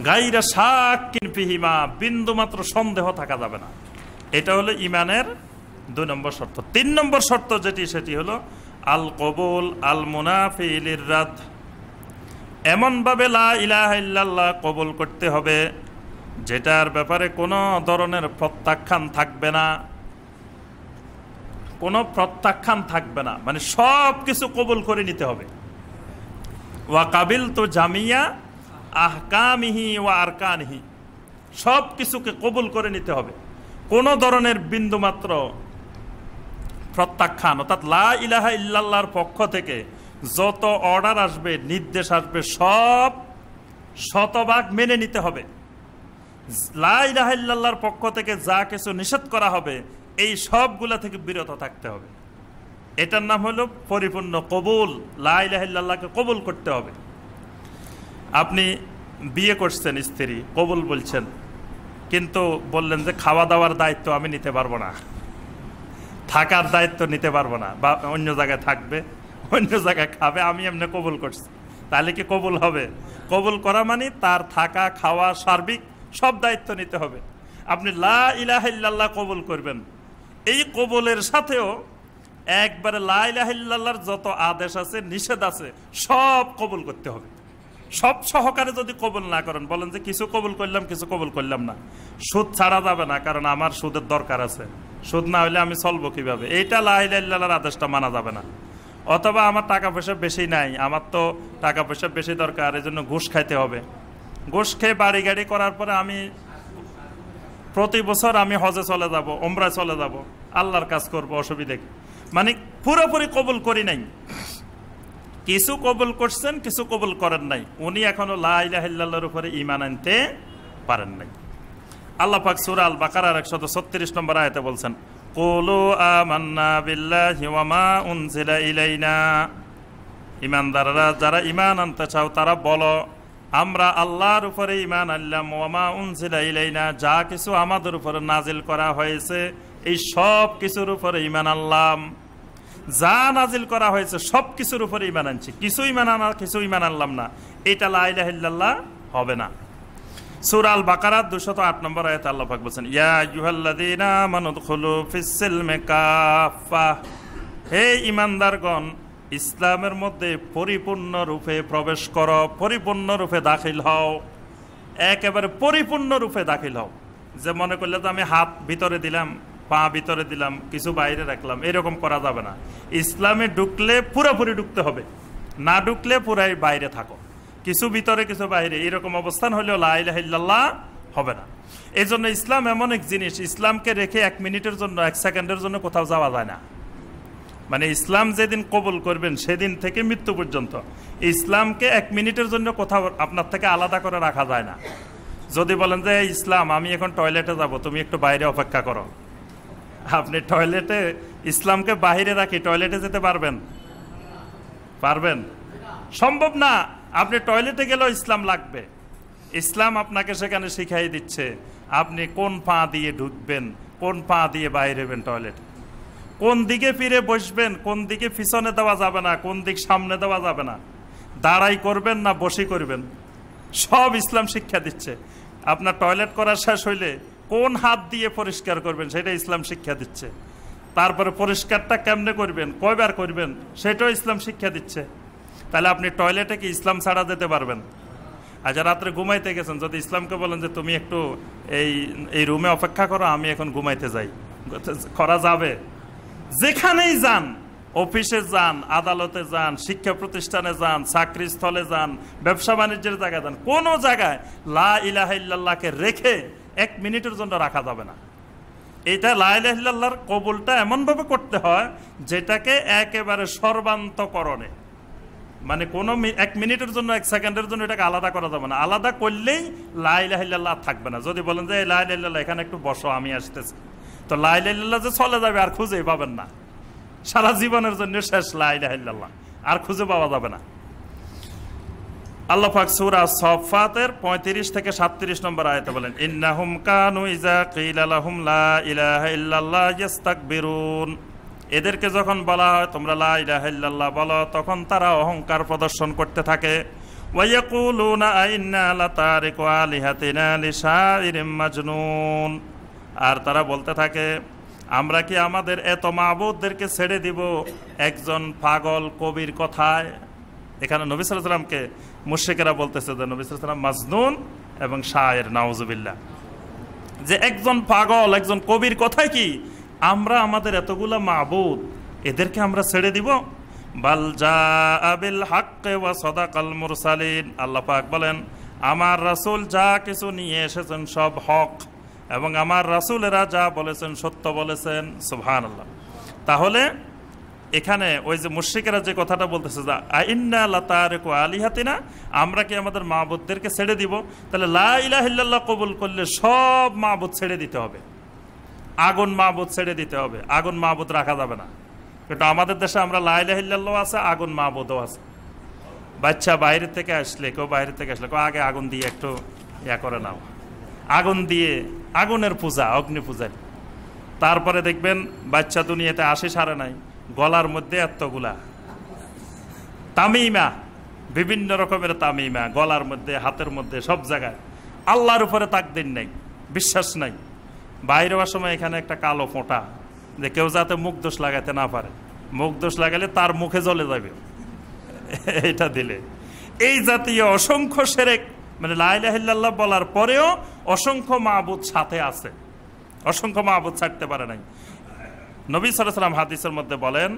গায়রা শাক্কিন ফিহিমা, বিন্দু মাত্র সন্দেহ থাকা যাবে না। এটা হলো ঈমানের 2 নম্বর শর্ত। 3 নম্বর শর্ত যেটি, সেটি হলো আল কবুল আল মুনাফি লিররাদ, এমন ভাবে লা ইলাহা ইল্লাল্লাহ কবুল করতে হবে যেটার ব্যাপারে কোনো ধরনের প্রত্যাখ্যান থাকবে না, কোনো প্রত্যাখ্যান থাকবে না, মানে সব কিছু কবুল করে নিতে হবে। ওয়া কাবিলতু জামিয়া আহকামিহি ওয়া আরকানিহি, সব কিছুকে কবুল করে নিতে হবে, কোনো ধরনের বিন্দুমাত্র প্রত্যাখ্যান, অর্থাৎ লা ইলাহা ইল্লাল্লাহর পক্ষ থেকে যত অর্ডার আসবে, নির্দেশ আসবে, সব শতভাগ মেনে নিতে হবে। লা ইলাহা ইল্লাল্লাহর পক্ষ থেকে যা কিছু নিষেধ করা হবে, এই সবগুলা থেকে বিরত থাকতে হবে। এটার নাম হলো পরিপূর্ণ কবুল। লা ইলাহা ইল্লাল্লাহকে কবুল করতে হবে। আপনি বিয়ে করছেন, স্ত্রী কবুল বলছেন, কিন্তু বললেন যে খাওয়া দাওয়ার দায়িত্ব আমি নিতে পারবো না, থাকার দায়িত্ব নিতে পারবো না, বা অন্য জায়গায় থাকবে, অন্য জায়গায় খাবে, আমি এমনি কবুল করছি, তাহলে কি কবুল হবে? কবুল করা মানে তার থাকা খাওয়া সার্বিক সব দায়িত্ব নিতে হবে। আপনি লা ইলাহা ইল্লাল্লাহ কবুল করবেন, এই কবুলের সাথেও একবারে লা ইলাহা ইল্লাল্লাহর যত আদেশ আছে, নিষেধ আছে, সব কবুল করতে হবে। সব সহকারে যদি কবুল না করেন, বলেন যে কিছু কবুল করলাম কিছু কবুল করলাম না, সুদ ছাড়া যাবে না, কারণ আমার সুদের দরকার আছে, সুদ না হলে আমি চলবো কিভাবে, এইটা লা ইলাহা ইল্লাল্লাহর আদেশটা মানা যাবে না। অথবা আমার টাকা পয়সা বেশি নাই, আমার তো টাকা পয়সা বেশি দরকার, এই জন্য ঘুষ খাইতে হবে, ঘুষ খেয়ে বাড়ি গাড়ি করার পরে আমি প্রতি বছর আমি হজে চলে যাব, ওমরায় চলে যাব, আল্লাহর কাজ করব, অসুবিধা কি? মানে পুরোপুরি কবুল করি নাই, কিছু কবুল করছেন কিছু কবুল করেন নাই, উনি এখনো লা ইলাহা ইল্লাল্লাহর উপরে ঈমান আনতে পারেন নাই। আল্লাহ পাক সূরা আল বাকারার 136 নম্বর আয়াতে বলছেন, কুলু আমান্না বিল্লাহি ওয়া মা উনজিলা ইলাইনা, ঈমানদাররা যারা ঈমান আনতে চাও তারা বলো, আমরা আল্লাহর উপরে ঈমান আনলাম, ওয়া মা উনজিলা ইলাইনা, যা কিছু আমাদের উপরে নাজিল করা হয়েছে এই সব কিছুর উপরে ঈমান আনলাম। যা নাজিল করা হয়েছে সব কিছুর উপরে ঈমান আনছি, কিছু ঈমান আনা কিছু ঈমান আনলাম না, এটা লা ইলাহা ইল্লাল্লাহ হবে না। সূরা আল বাকারা 208 নম্বর আয়াতে আল্লাহ পাক বলেন, ইয়া আইয়ুহাল্লাযীনা আমানু দুখুলু ফিস-সিলমি কাফা, হে ঈমানদারগণ ইসলামের মধ্যে পরিপূর্ণ রূপে প্রবেশ করো, পরিপূর্ণ রূপে দাখিল হও, একেবারে পরিপূর্ণ রূপে দাখিল হও। যে মনে করলে তো আমি হাত ভিতরে দিলাম, পা ভিতরে দিলাম, কিছু বাইরে রাখলাম, এরকম করা যাবে না। ইসলামে ঢুকলে পুরোপুরি ঢুকতে হবে, না ঢুকলে পুরাই বাইরে থাকো, কিছু ভিতরে কিছু বাইরে, এরকম অবস্থান হলেও লা ইলাহা ইল্লাল্লাহ হবে না। এই জন্য ইসলাম এমন এক জিনিস, ইসলামকে রেখে 1 মিনিটের জন্য 1 সেকেন্ডের জন্য কোথাও যাওয়া যায় না। মানে ইসলাম যেদিন কবুল করবেন সেদিন থেকে মৃত্যু পর্যন্ত ইসলামকে 1 মিনিটের জন্য কোথাও আপনার থেকে আলাদা করে রাখা যায় না। যদি বলেন যে ইসলাম আমি এখন টয়লেটে যাব, তুমি একটু বাইরে অপেক্ষা করো, আপনি টয়লেটে ইসলামকে বাইরে রাখি টয়লেটে যেতে পারবেন? পারবেন? সম্ভব না। আপনি টয়লেটে গেলেও ইসলাম লাগবে। ইসলাম আপনাকে সেখানে শিখাই দিচ্ছে আপনি কোন পা দিয়ে ঢুকবেন, কোন পা দিয়ে বাইরে হবেন, টয়লেট কোন দিকে ফিরে বসবেন, কোন দিকে পিছনে দেওয়া যাবে না, কোন দিক সামনে দেওয়া যাবে না, দাঁড়াই করবেন না বসি করবেন, সব ইসলাম শিক্ষা দিচ্ছে। আপনার টয়লেট করার শেষ হইলে কোন হাত দিয়ে পরিষ্কার করবেন সেটা ইসলাম শিক্ষা দিচ্ছে। তারপরে পরিষ্কারটা কেমনে করবেন, কয়বার করবেন সেটাও ইসলাম শিক্ষা দিচ্ছে। তাহলে আপনি টয়লেটে কি ইসলাম ছাড়া যেতে পারবেন? আজ রাত্রে ঘুমাইতে গেছেন, যদি ইসলামকে বলেন যে তুমি একটু এই রুমে অপেক্ষা করো, আমি এখন ঘুমাইতে যাই, করা যাবে? যেখানেই যান, অফিসে যান, আদালতে যান, শিক্ষা প্রতিষ্ঠানে যান, চাকরি স্থলে যান, ব্যবসা বাণিজ্যের জায়গায় যান, কোনো জায়গায় লা ইলাহা ইল্লাল্লাহকে রেখে 1 মিনিটের জন্য রাখা যাবে না। এটা লা ইলাহা ইল্লাল্লাহর কবুলটা এমনভাবে করতে হয় যেটাকে একেবারে সর্বান্তকরণে, মানে কোনো 1 মিনিটের জন্য 1 সেকেন্ডের জন্য এটাকে আলাদা করা যাবে না। আলাদা করলেই লা ইলাহা ইল্লাল্লাহ থাকবে না। যদি বলেন যে লা ইলাহা ইল্লাল্লাহ এখানে একটু বসো, আমি আসতেছি, তো লা ইলাহা ইল্লাল্লাহ যে চলে যাবে আর খুঁজেই পাবেন না, সারা জীবনের জন্য শেষ লা ইলাহা ইল্লাল্লাহ, আর খুঁজে পাওয়া যাবে না। আল্লাহ পাক সূরা সাফফাতের 35 থেকে 37 নম্বর আয়াতে বলেন, ইন্নাহুম কানু ইযা কিলা লাহুম লা ইলাহা ইল্লাল্লাহ ইস্তাকবিরুন। এদেরকে যখন বলা হয় তোমরা লা ইলাহা ইল্লাল্লাহ বলো, তখন তারা অহংকার প্রদর্শন করতে থাকে। ওয়া ইয়াকুলুনা আইন্না লাতারিকু আলিহাতিনা লিশাইরিম মাজনুন। আর তারা বলতে থাকে, আমরা কি আমাদের এত মাবুদদেরকে ছেড়ে দিব একজন পাগল কবির কথায়? এখানে নবী সাল্লাল্লাহু আলাইহি ওয়াসাল্লামকে মুশরিকেরা বলতেছে যে নবী সাল্লাল্লাহু আলাইহি ওয়াসাল্লাম মাজনুন এবং শায়ের, নাউজুবিল্লাহ, যে একজন পাগল, একজন কবির কথায় কি আমরা আমাদের এতগুলা মাবুদ এদেরকে আমরা ছেড়ে দিব? বাল জাআ বিল হাক্কি ওয়া সাদাকাল মুরসালিন। আল্লাহ পাক বলেন, আমার রাসূল যা কিছু নিয়ে এসেছেন সব হক, এবং আমার রাসূলেরা যা বলেছেন সত্য বলেছেন। সুবহানাল্লাহ। তাহলে এখানে ওই যে মুশরিকেরা যে কথাটা বলতেছে যে আইন্না লাতারিকু আলিহাতিনা, আমরা কি আমাদের মাবুদদেরকে ছেড়ে দিব? তাহলে লা ইলাহা ইল্লাল্লাহ কবুল করলে সব মাবুদ ছেড়ে দিতে হবে, আগুন মাবুদ ছেড়ে দিতে হবে, আগুন মাবুদ রাখা যাবে না। কিন্তু আমাদের দেশে আমরা লা ইলাহা ইল্লাল্লাহ আছে, আগুন মাবুদও আছে। বাচ্চা বাইরে থেকে আসলে, কেউ বাইরে থেকে আসলে আগে আগুন দিয়ে একটু করে নাও, আগুন দিয়ে, আগুনের পূজা, অগ্নি পূজা। তারপরে দেখবেন বাচ্চা দুনিয়াতে আসে সারে নাই, গলার মধ্যে এতগুলা তামিমা, বিভিন্ন রকমের তামিমা গলার মধ্যে, হাতের মধ্যে, সব জায়গায়। আল্লাহর উপরে তাকদীর নাই, বিশ্বাস নাই। বাইরে হওয়ার সময় এখানে একটা কালো ফোঁটা, যে কেউ যাতে মুখ দোষ লাগাতে না পারে, মুখ দোষ লাগালে তার মুখে জ্বলে যাবে, এটা দিলে। এই জাতীয় অসংখ্য শিরক, মানে লা ইলাহা ইল্লাল্লাহ বলার পরেও অসংখ্য মাবুদ সাথে আছে, অসংখ্য মাবুদ ছাড়তে পারে নাই। নবী সাল্লাল্লাহু আলাইহি ওয়াসাল্লাম হাদিসের মধ্যে বলেন,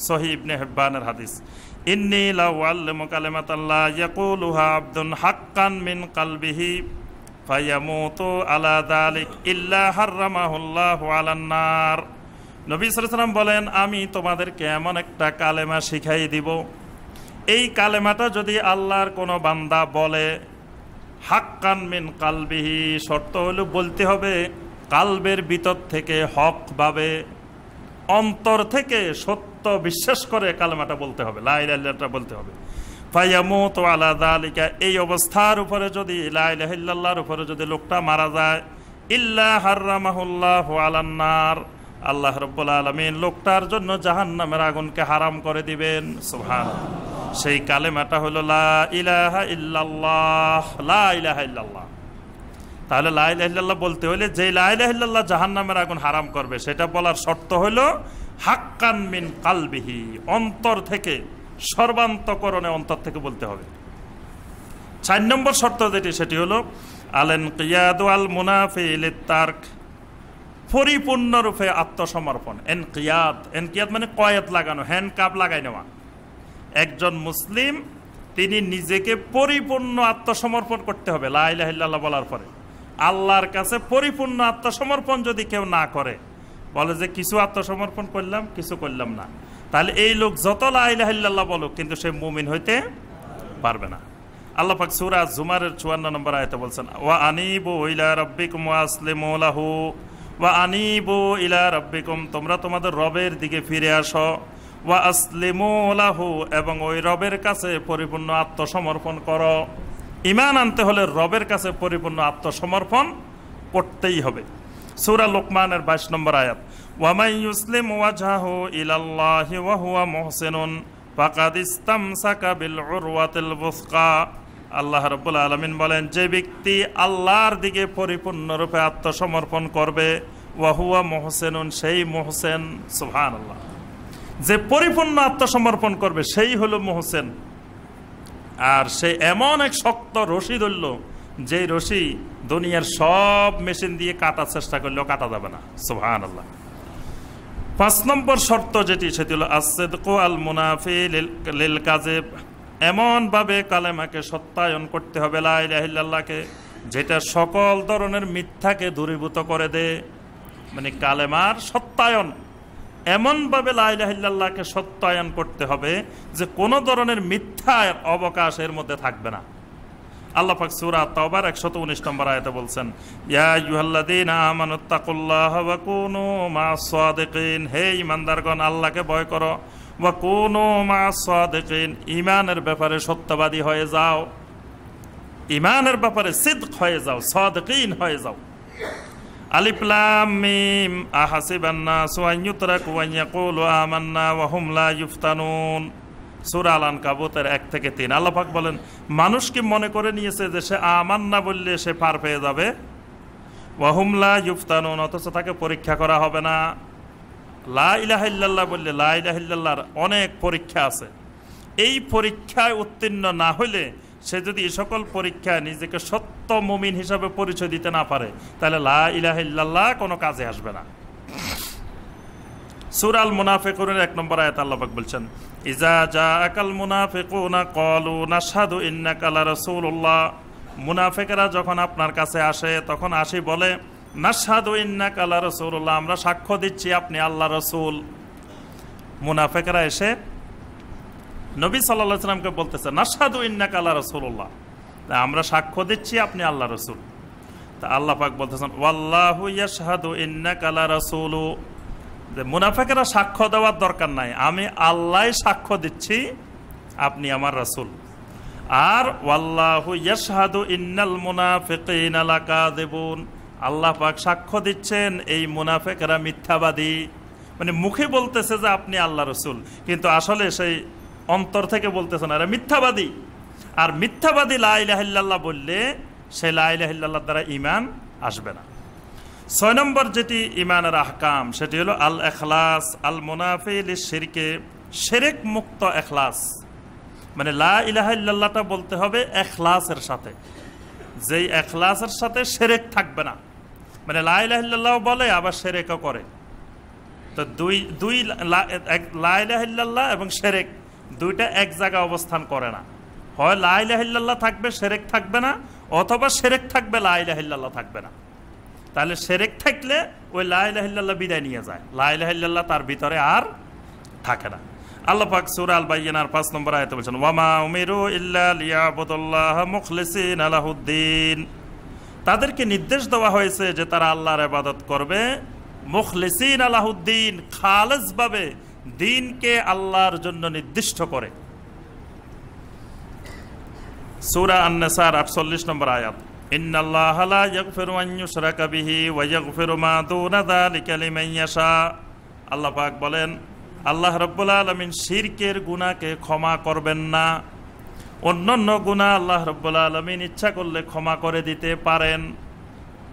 সহিহ ইবনে হিব্বানের হাদিস, ইন্নী লা উআল্লিমু কালিমাতাল্লাহ ইয়াকুলুহা আবদুন হাক্কান মিন কলবিহি ফায়ামুতু আলা যালিক ইল্লা হারামাহুল্লাহু আলান নার। নবী সাল্লাল্লাহু আলাইহি ওয়াসাল্লাম বলেন, আমি তোমাদেরকে এমন একটা কালেমা শিখাই দিব, এই কালেমাটা যদি আল্লাহর কোনো বান্দা বলে, হাক্কান মিন কালবিহি, শর্ত হলো বলতে হবে কালবের ভিতর থেকে, হক ভাবে, অন্তর থেকে সত্য বিশ্বাস করে কালেমাটা বলতে হবে, লা ইলাহা ইল্লাল্লাহ বলতে হবে। ফায়ামুতু আলা যালিকা, এই অবস্থার উপরে যদি, লা ইলাহা ইল্লাল্লাহর উপরে যদি লোকটা মারা যায়, ইল্লা হারামাহুল্লাহু আলান নার, আল্লাহ রাব্বুল আলামিন লোকটার জন্য জাহান্নামের আগুনকে হারাম করে দিবেন। সুবহানাল্লাহ। সেই কালেমাটা হলো লা ইলাহা ইল্লাল্লাহ, লা ইলাহা ইল্লাল্লাহ। তাহলে লা ইলাহা ইল্লাল্লাহ বলতে হলে যে লা ইলাহা ইল্লাল্লাহ জাহান্নামের আগুন হারাম করবে, সেটা বলার শর্ত হলো হাক্কান মিন কালবিহি, অন্তর থেকে, সর্বান্তকরণে অন্তর থেকে বলতে হবে। 4 নম্বর শর্ত যেটি, সেটি হলো আলেন কিয়াদু আল মুনাফি লিত-তারক, পরিপূর্ণরূপে আত্মসমর্পণ। এনকিয়াদ মানে কয়েদ লাগানো, হ্যান্ডকাপ লাগাই নেওয়া। একজন মুসলিম তিনি নিজেকে পরিপূর্ণ আত্মসমর্পণ করতে হবে লা ইলাহা ইল্লাল্লাহ বলার পরে। আল্লাহর কাছে পরিপূর্ণ আত্মসমর্পণ যদি কেউ না করে, বলে যে কিছু আত্মসমর্পণ করলাম, কিছু করলাম না, তাহলে এই লোক যত লা ইলাহা ইল্লাল্লাহ বলুক, কিন্তু সে মুমিন হইতে পারবে না। আল্লাহ পাক সূরা জুমারের 54 নম্বর আয়াতে বলছেন, ওয়া আনিবু ইলা রাব্বিকুম ওয়া আসলিমু লাহু, ওয়া আনিবু ইলা রাব্বিকুম, তোমরা তোমাদের রবের দিকে ফিরে আসো, ওয়া আসলিমু লাহু, এবং ওই রবের কাছে পরিপূর্ণ আত্মসমর্পণ করো। ঈমান আনতে হলে রবের কাছে পরিপূর্ণ আত্মসমর্পণ করতেই হবে। সূরা লোকমানের 22 নম্বর আয়াত, ওয়া মান ইউসলিম ওয়াজহাহু ইলাল্লাহি ওয়া হুয়া মুহসিনুন ফাকাদ ইসতামসাকা বিল উরওয়াতিল বুসকা। আল্লাহ রাব্বুল আলামিন বলেন, যে ব্যক্তি আল্লাহর দিকে পরিপূর্ণরূপে আত্মসমর্পণ করবে, ওয়া হুয়া মুহসিনুন, সেই মুহসিন। সুবহানাল্লাহ। যে পরিপূর্ণ আত্মসমর্পণ করবে সেই হলো মুহসিন। আর সে এমন এক শক্ত রশি ধরল, যে রশি দুনিয়ার সব মেশিন দিয়ে কাটার চেষ্টা করলেও কাটা যাবে না। সুবহানাল্লাহ। 5 নম্বর শর্ত যেটি, সেটি হলো as-sidqu আল-মুনাফি লিল কাযিব। এমনভাবে কালেমাকে সত্যায়ন করতে হবে, লা ইলাহা ইল্লাল্লাহকে, যেটা সকল ধরনের মিথ্যাকে দূরীভূত করে দেয়। মানে কালেমার সত্যায়ন, এমনভাবে লা ইলাহা ইল্লাল্লাহকে সত্যায়ন করতে হবে যে কোনো ধরনের মিথ্যার অবকাশ এর মধ্যে থাকবে না। আল্লাহ পাক সূরা তাওবার 119 নম্বর আয়াতে বলছেন, ইয়া আইয়ুহাল্লাযীনা আমানুত্তাকুল্লাহা ওয়া কুনু মা'আস সাদিকিন, হে ঈমানদারগণ আল্লাহকে ভয় করো, ওয়া কুনু মা'আস সাদিকিন, ঈমানের ব্যাপারে সত্যবাদী হয়ে যাও, ঈমানের ব্যাপারে সিদক হয়ে যাও, সাদিকিন হয়ে যাও। আলিফ লাম মিম, আহাসিবান নাসু আন ইউতরাকু আন ইয়াকুলু আমান্না ওয়া হুম লা ইফতানুন। সূরা আল-আনকাবুতের 1 থেকে 3। আল্লাহ পাক বলেন, মানুষ কি মনে করে নিয়েছে যে সে আমান্না বললে সে পার পেয়ে যাবে? ওয়া হুম লা ইফতানুন, অথচ তাকে পরীক্ষা করা হবে না। লা ইলাহা ইল্লাল্লাহ বললে, লা ইলাহা ইল্লাল্লাহর অনেক পরীক্ষা আছে। এই পরীক্ষায় উত্তীর্ণ না হলে, সে যদি এই সকল পরীক্ষায় নিজেকে সত্য মুমিন হিসাবে পরিচয় দিতে না পারে, তাহলে লা ইলাহা ইল্লাল্লাহ কোনো কাজে আসবে না। সূরা আল মুনাফিকুনের 1 নম্বর আয়াত আল্লাহ পাক বলছেন, ইজা জাআকাল মুনাফিকুনা ক্বালু নাশহাদু ইন্নাকা লারাসূলুল্লাহ। মুনাফিকরা যখন আপনার কাছে আসে, তখন আসি বলে, নাশহাদু ইন্নাকা লারাসূলুল্লাহ, আমরা সাক্ষ্য দিচ্ছি আপনি আল্লাহর রাসূল। মুনাফিকরা এসে নবী সাল্লাল্লাহু আলাইহি ওয়াসাল্লামকে বলতেছে, নাশহাদু ইন্নাকা লারাসূলুল্লাহ, আমরা সাক্ষ্য দিচ্ছি আপনি আল্লাহর রাসূল। তা আল্লাহ পাক বলতেছেন, ওয়াল্লাহু ইয়াশহাদু ইন্নাকা লারাসূলু, যে মুনাফিকরা সাক্ষ্য দেওয়ার দরকার নাই, আমি আল্লাহ সাক্ষ্য দিচ্ছি আপনি আমার রাসূল। আর ওয়াল্লাহু ইয়াশহাদু ইন্নাল মুনাফিকিনা লাকাযিবুন, আল্লাহ পাক সাক্ষ্য দিচ্ছেন এই মুনাফিকরা মিথ্যাবাদী। মানে মুখে বলতেছে যে আপনি আল্লাহ রাসূল, কিন্তু আসলে সেই অন্তর থেকে বলতেছে না, এরা মিথ্যাবাদী। আর মিথ্যাবাদী লা ইলাহা ইল্লাল্লাহ বললে সেই লা ইলাহা ইল্লাল্লাহর দ্বারা ঈমান আসবে না। 6 নম্বর যেটি ঈমানের আহকাম, সেটি হলো আল ইখলাস আল মুনাফি লিশরিকে, শিরক মুক্ত ইখলাস। মানে লা ইলাহা ইল্লাল্লাহটা বলতে হবে ইখলাসের সাথে, যেই ইখলাসের সাথে শিরক থাকবে না। মানে লা ইলাহা ইল্লাল্লাহ বলে আবার শিরকও করে, তো দুই লা ইলাহা ইল্লাল্লাহ এবং শিরক দুইটা এক জায়গায় অবস্থান করে না। হয় লা ইলাহা ইল্লাল্লাহ থাকবে, শিরক থাকবে না, অথবা শিরক থাকবে, লা ইলাহা ইল্লাল্লাহ থাকবে না। তাহলে শিরক থাকলে ওই লা ইলাহা ইল্লাল্লাহ বিদায় নিয়ে যায়, লা ইলাহা ইল্লাল্লাহ তার ভিতরে আর থাকে না। আল্লাহ পাক সূরা আল বাইয়িনার 5 নম্বর আয়াতে বলেছেন, ওয়ামা উমিরু ইল্লা লিয়াবুদুল্লাহ মুখলিসিনা লাহুদ্দিন, তাদেরকে নির্দেশ দেওয়া হয়েছে যে তারা আল্লাহর ইবাদত করবে মুখলিসিনা লাহুদ্দিন, খালেস ভাবে দ্বীনকে আল্লাহর জন্য নির্দিষ্ট করে। সূরা আন-নিসার 48 নম্বর আয়াত, ইন্নাল্লাহা লা ইয়াগফিরু আন ইউশরাকা বিহি ওয়া ইয়াগফিরু মা দুনা যালিকা লিমান ইয়াশা। আল্লাহ পাক বলেন, আল্লাহ রাব্বুল আলামিন শিরকের গুনাহকে ক্ষমা করবেন না। অন্যান্য গুনাহ আল্লাহ রাব্বুল আলামিন ইচ্ছা করলে ক্ষমা করে দিতে পারেন।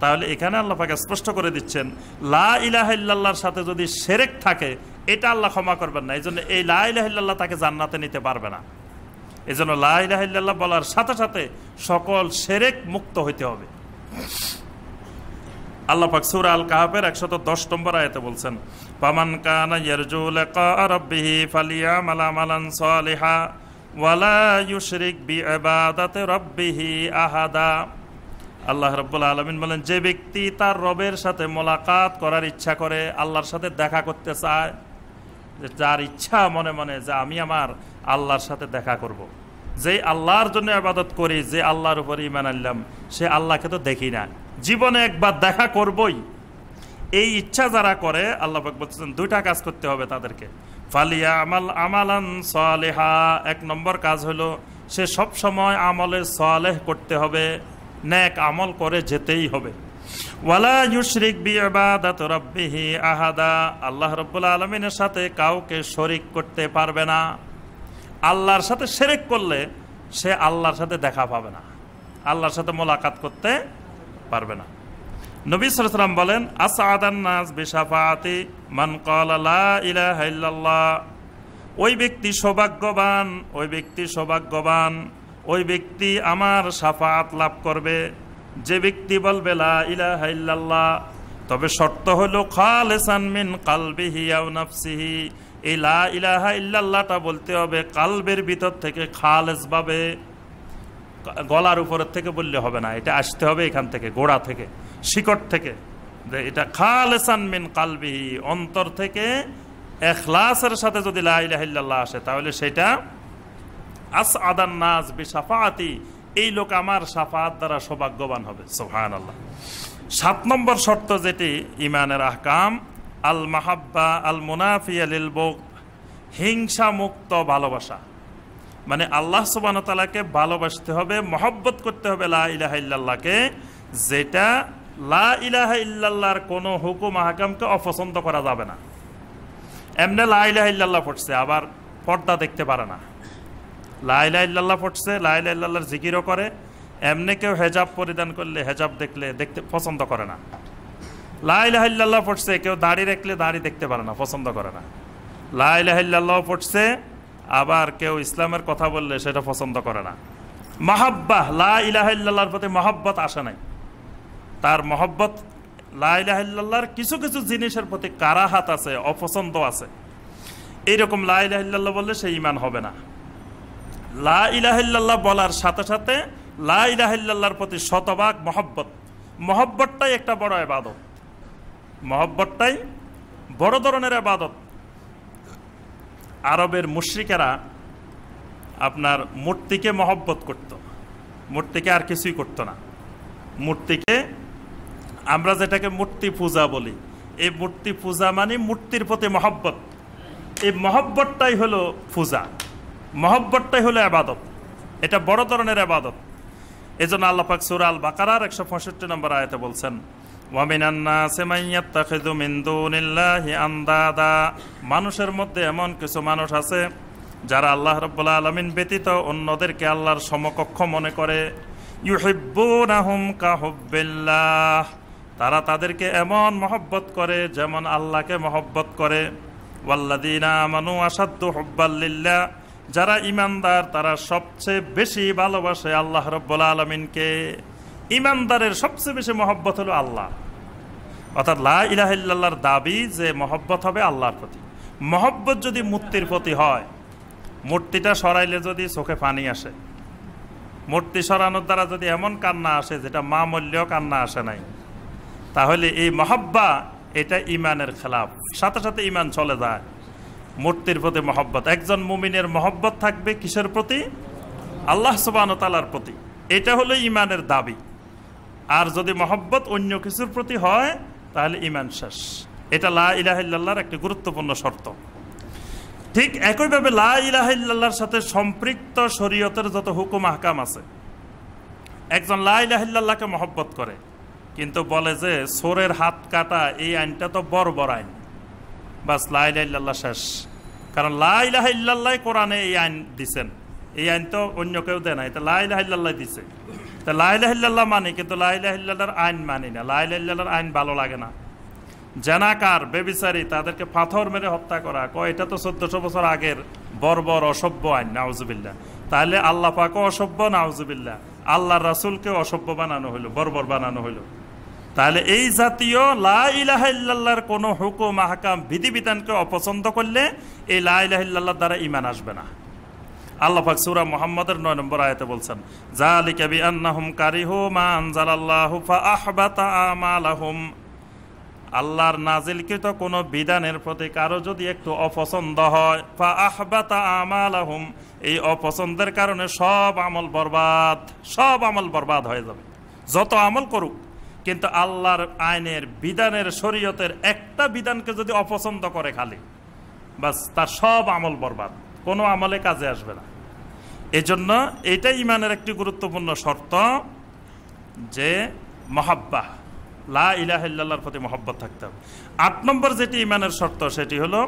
তাহলে এখানে আল্লাহ পাক স্পষ্ট করে দিচ্ছেন, লা ইলাহা ইল্লাল্লাহর সাথে যদি শিরক থাকে, এটা আল্লাহ ক্ষমা করবেন না। এইজন্য এই লা ইলাহা ইল্লাল্লাহ তাকে জান্নাতে নিতে পারবে না। এজন্য লা ইলাহা ইল্লাল্লাহ বলার সাথে সাথে সকল শিরক মুক্ত হইতে হবে। আল্লাহ পাক সূরা আল কাহফের 110 নম্বর আয়াতে বলছেন, ফামান কানা ইয়ারজু লিকা রাব্বিহি ফালিয়ামাল আমালান সালিহা ওয়া লা ইউশরিক বিইবাদাতি রাব্বিহি আহাদা। আল্লাহ রাব্বুল আলামিন বলেন, যে ব্যক্তি তার রবের সাথে মোলাকাত করার ইচ্ছা করে, আল্লাহর সাথে দেখা করতে চায়, যে যার ইচ্ছা মনে মনে যে আমি আমার আল্লাহর সাথে দেখা করব, যে আল্লাহর জন্য ইবাদত করি, যে আল্লাহর উপর ঈমান আনলাম, সে আল্লাহকে তো দেখি না, জীবনে একবার দেখা করবই, এই ইচ্ছা যারা করে, আল্লাহ পাক বলছেন দুইটা কাজ করতে হবে তাদেরকে। ফালিয়ামাল আমালান সালিহা, 1 নম্বর কাজ হলো সে সব সময় আমলে সালেহ করতে হবে, নেক আমল করে যেতেই হবে। ওয়ালা ইউশরিক বিইবাদাতি রাব্বিহি আহাদা, আল্লাহ রাব্বুল আলামিনের সাথে কাউকে শরীক করতে পারবে না। আল্লাহর সাথে শিরক করলে সে আল্লাহর সাথে দেখা পাবে না, আল্লাহর সাথে মোলাকাত করতে পারবে না। নবী সাল্লাল্লাহু আলাইহি ওয়াসাল্লাম বলেন, আসআদান নাস বিশাফাআতি মান ক্বালা লা ইলাহা ইল্লাল্লাহ। ওই ব্যক্তি সৌভাগ্যবান, ওই ব্যক্তি সৌভাগ্যবান, ওই ব্যক্তি আমার শাফাআত লাভ করবে যে ব্যক্তি বলবে লা ইলাহা ইল্লাল্লাহ। তবে শর্ত হলো খালিসান মিন কলবিহি আও নাফসিহি। এই লা ইলাহা ইল্লাল্লাহটা বলতে হবে কালবের ভিতর থেকে, খালেস ভাবে, গলার উপরের থেকে বললে হবে না, এটা আসতে হবে এখান থেকে, গোড়া থেকে, শিকড় থেকে। এটা খালিসান মিন কলবিহি, অন্তর থেকে ইখলাসের সাথে যদি লা ইলাহা ইল্লাল্লাহ আসে তাহলে সেটা আসআদান নাস বিশাফাআতি, এই লোক আমার শাফাআত দ্বারা সৌভাগ্যবান হবে। সুবহানাল্লাহ। 7 নম্বর শর্ত যেটি ঈমানের আহকাম, আল মাহাব্বা আল মুনাফিয়া লিল বুগদ, হিংসা মুক্ত ভালোবাসা। মানে আল্লাহ সুবহানাহু ওয়া তাআলাকে ভালোবাসতে হবে, মহব্বত করতে হবে লা ইলাহা ইল্লাল্লাহকে, যেটা লা ইলাহা ইল্লাল্লাহর কোনো হুকুম আহকামকে অপছন্দ করা যাবে না। এমনি লা ইলাহা ইল্লাল্লাহ পড়ছে, আবার পর্দা দেখতে পারে না। লা ইলাহা ইল্লাল্লাহ পড়ছে, লা ইলাহা ইল্লাল্লাহর জিকিরও করে, এমনি কেউ হেজাব পরিধান করলে, হেজাব দেখলে দেখতে পছন্দ করে না। লা ইলাহা ইল্লাল্লাহ পড়ছে, কেউ দাড়ি রাখলে দাড়ি দেখতে পারে না, পছন্দ করে না। লা ইলাহা ইল্লাল্লাহ পড়ছে, আবার কেউ ইসলামের কথা বললে সেটা পছন্দ করে না। মাহাব্বাহ, লা ইলাহা ইল্লাল্লাহর প্রতি মহব্বত আসে নাই, তার মহব্বত লা ইলাহা ইল্লাল্লাহর কিছু কিছু জিনিসের প্রতি কারাহাত আছে, অপছন্দ আছে। এইরকম লা ইলাহা ইল্লাল্লাহ বললে সেই ঈমান হবে না। লা ইলাহা ইল্লাল্লাহ বলার সাথে সাথে লা ইলাহা ইল্লাল্লাহর প্রতি শতভাগ মহব্বত, মহব্বতটাই একটা বড় ইবাদত, মহব্বতটাই বড় ধরনের ইবাদত। আরবের মুশরিকেরা আপনার মূর্তিকে মহব্বত করত, মূর্তিকে আর কিছুই করত না। মূর্তিকে আমরা যেটাকে মূর্তি পূজা বলি, এই মূর্তি পূজা মানে মূর্তির প্রতি মহব্বত। এই মহব্বতটাই হলো পূজা, মহব্বতটাই হলো ইবাদত, এটা বড় ধরনের ইবাদত। এজন্য আল্লাহ পাক সূরা আল বাকারার 165 নম্বর আয়াতে বলছেন, ওয়া মিনান নাসি মান ইয়াত্তাখিযু মিন দুনিল্লাহি আনদাদা। মানুষের মধ্যে এমন কিছু মানুষ আছে যারা আল্লাহ রাব্বুল আলামিন ব্যতীত অন্যদেরকে আল্লাহর সমকক্ষ মনে করে। ইউহিব্বুনাহুম কাহুব্বিল্লাহ, তারা তাদেরকে এমন মহব্বত করে যেমন আল্লাহকে মহব্বত করে। ওয়াল্লাযীনা আমানু আশাদ্দু হুব্বাল লিল্লাহ, যারা ঈমানদার তারা সবচেয়ে বেশি ভালোবাসে আল্লাহ রাব্বুল আলামিনকে। ঈমানদারের সবচেয়ে বেশি মহব্বত হলো আল্লাহ। অর্থাৎ লা ইলাহা ইল্লাল্লাহর দাবি যে মহব্বত হবে আল্লাহর প্রতি। মহব্বত যদি মূর্তির প্রতি হয়, মূর্তিটা সরাইলে যদি চোখে পানি আসে, মূর্তি সরানোর দ্বারা যদি এমন কান্না আসে যেটা মা মূল্যেও কান্না আসে নাই, তাহলে এই মহব্বা এটা ঈমানের খেলাফ, সাথে সাথে ঈমান চলে যায়। মূর্তির প্রতি মহব্বত, একজন মুমিনের মহব্বত থাকবে কিসের প্রতি? আল্লাহ সুবহানাহু ওয়া তাআলার প্রতি। এটা হলো ঈমানের দাবি। আর যদি মহব্বত অন্য কিছুর প্রতি হয় তাহলে ঈমান শেষ। এটা লা ইলাহা ইল্লাল্লাহর একটি গুরুত্বপূর্ণ শর্ত। ঠিক একইভাবে লা ইলাহা ইল্লাল্লাহর সাথে সম্পৃক্ত শরীয়তের যত হুকুম আহকাম আছে, একজন লা ইলাহা ইল্লাল্লাহকে মহব্বত করে কিন্তু বলে যে সোরের হাত কাটা এই আইনটা তো বর্বর আইন, বাস লা ইলাহা ইল্লাল্লাহ শেষ। কারণ লা ইলাহা ইল্লাল্লাহ কোরআনে এই আইন দিছেন, এই আইন তো অন্য কেউ দেয় না, এটা লা ইলাহা ইল্লাল্লাহ দিছে। তা লা ইলাহা ইল্লাল্লাহ মানি, কিন্তু লা ইলাহা ইল্লাল্লাহর আইন মানি না। লা ইলাহা ইল্লাল্লাহর আইন ভালো লাগে না। জানাকার, বেবিচারী, তাদেরকে পাথর মেরে হত্যা করা, এটা তো 1400 বছর আগের বর্বর অসভ্য আইন, নাউজুবিল্লাহ। তাহলে আল্লাহ পাকও অসভ্য, নাউজুবিল্লাহ। আল্লাহর রাসূলকে অসভ্য বানানো হইলো, বর্বর বানানো হইলো। তাহলে এই জাতীয় লা ইলাহা ইল্লাল্লাহর কোনো হুকুম আহকাম বিধিবিধানকে অপছন্দ করলে এই লা ইলাহা ইল্লাল্লাহর দ্বারা ঈমান আসবে না। আল্লাহ পাক সূরা মুহাম্মদের 9 নম্বর আয়াতে বলছেন, যালিকা বিআন্নাহুম কারিহু মা আনজালাল্লাহু ফাআহবাতা আমালাহুম। আল্লাহর নাজিলকৃত কোনো বিধানের প্রতি কারো যদি একটু অপছন্দ হয়, ফাআহবাতা আমালাহুম, এই অপছন্দের কারণে সব আমল বরবাদ, সব আমল বরবাদ হয়ে যাবে। যত আমল করুক, কিন্তু আল্লাহর আইনের বিধানের শরীয়তের একটা বিধানকে যদি অপছন্দ করে খালি, বাস তার সব আমল বরবাদ, কোনো আমলে কাজে আসবে না। এজন্য এটাই ঈমানের একটি গুরুত্বপূর্ণ শর্ত যে মহাব্বা, লা ইলাহা ইল্লাল্লাহর প্রতি মহব্বত থাকতে হবে। 8 নম্বর যেটি ঈমানের শর্ত সেটি হলো